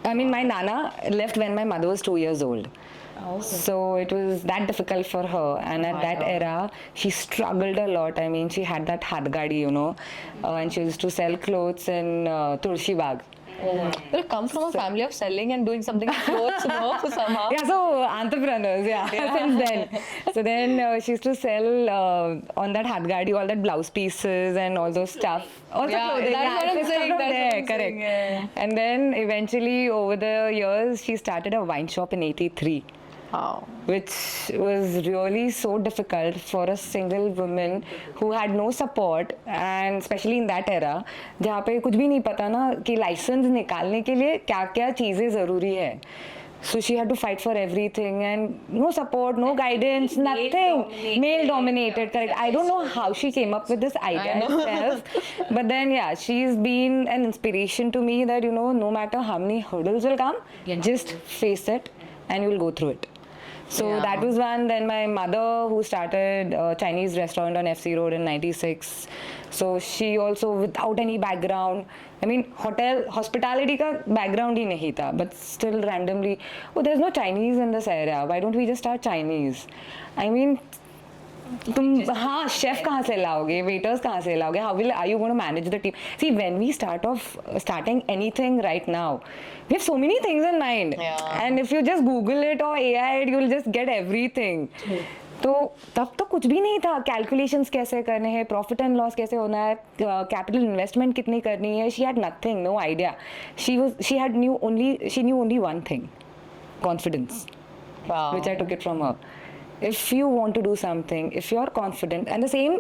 I mean, my nana left when my mother was 2 years old. So it was that difficult for her, and at that era, she struggled a lot. I mean, she had that hath gadi, and she used to sell clothes in Tulsi Bagh. But it comes from a family of selling and doing something in clothes, somehow. Yeah, so entrepreneurs, since then. So then she used to sell on that Hadgadi all that blouse pieces and all those stuff. Also Yeah, clothing, that's what I'm it's saying, from that's there, what I'm correct. saying, yeah. And then eventually over the years, she started a wine shop in 83. Wow. Which was really so difficult for a single woman who had no support, and especially in that era जहाँ पे कुछ भी नहीं पता ना कि licence निकालने के लिए क्या क्या चीज़ें ज़रूरी है. So she had to fight for everything and no support, no guidance, nothing. Male dominated, correct. I don't know how she came up with this idea itself. But then yeah, she's been an inspiration to me that, you know, no matter how many hurdles will come, just face it and you'll go through it. So that was one. Then my mother, who started a Chinese restaurant on FC Road in 96. So she also, without any background, I mean, hospitality ka background hi nahi tha, but still randomly, oh, there's no Chinese in this area. Why don't we just start Chinese? I mean, तुम हाँ chef कहाँ से लाओगे, waiters कहाँ से लाओगे, how will are you going to manage the team? See, when we starting anything right now, we have so many things in mind, and if you just Google it or AI it, you'll just get everything. तो तब तो कुछ भी नहीं था. Calculations कैसे करने हैं, प्रॉफिट एंड लॉस कैसे होना है, कैपिटल इन्वेस्टमेंट कितनी करनी है. She had nothing, no idea. she knew only one thing, confidence. Wow. Which I took it from her. If you want to do something, if you're confident, and the same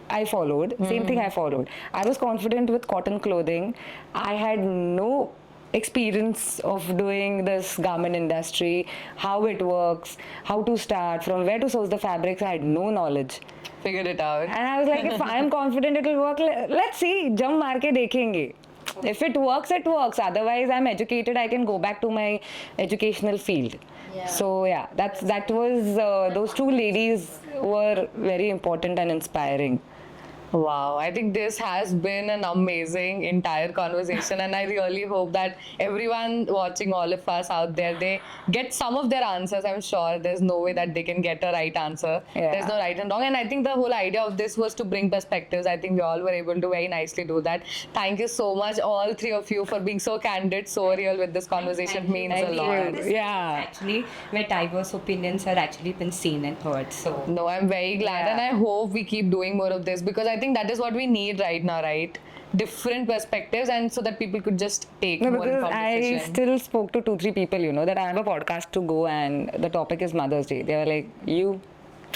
I followed, same thing I followed. I was confident with cotton clothing. I had no experience of doing this garment industry, how it works, how to start, from where to source the fabrics. I had no knowledge. Figured it out. And I was like, if I'm confident it will work, let's see, jump maar ke dekhenge. If it works, it works. Otherwise, I'm educated, I can go back to my educational field. So yeah, that was, those two ladies were very important and inspiring. Wow, I think this has been an amazing entire conversation, and I really hope that everyone watching, all of us out there, they get some of their answers. I'm sure there's no way that they can get a right answer. Yeah. There's no right and wrong, and I think the whole idea of this was to bring perspectives. I think we all were able to very nicely do that. Thank you so much, all three of you, for being so candid, so real with this conversation. It means a lot. Yeah. Actually, where diverse opinions are actually been seen and heard. So No, I'm very glad, and I hope we keep doing more of this, because I think that is what we need right now, right? Different perspectives, and so that people could just take No, more because informed I decision. still spoke to 2-3 people, you know, that I have a podcast to go and the topic is Mother's Day. They were like, you.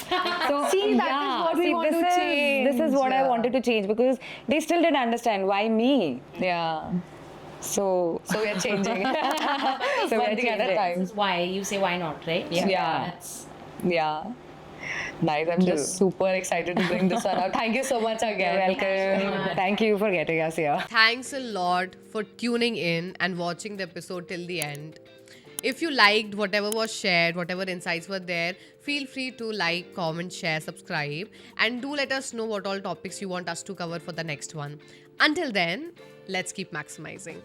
So See, that is what we want to change. This is what I Yeah. wanted to change, because they still didn't understand why me. Yeah. So So we are changing. So One we're thing at a changing. time. This is why you say why not, right? Yeah. That's, Yeah. Nice. I'm just super excited to bring this one out. Thank you so much again. welcome. Thank you for getting us here. Thanks a lot for tuning in and watching the episode till the end. If you liked whatever was shared, whatever insights were there, feel free to like, comment, share, subscribe, and do let us know what all topics you want us to cover for the next one. Until then, let's keep maximizing.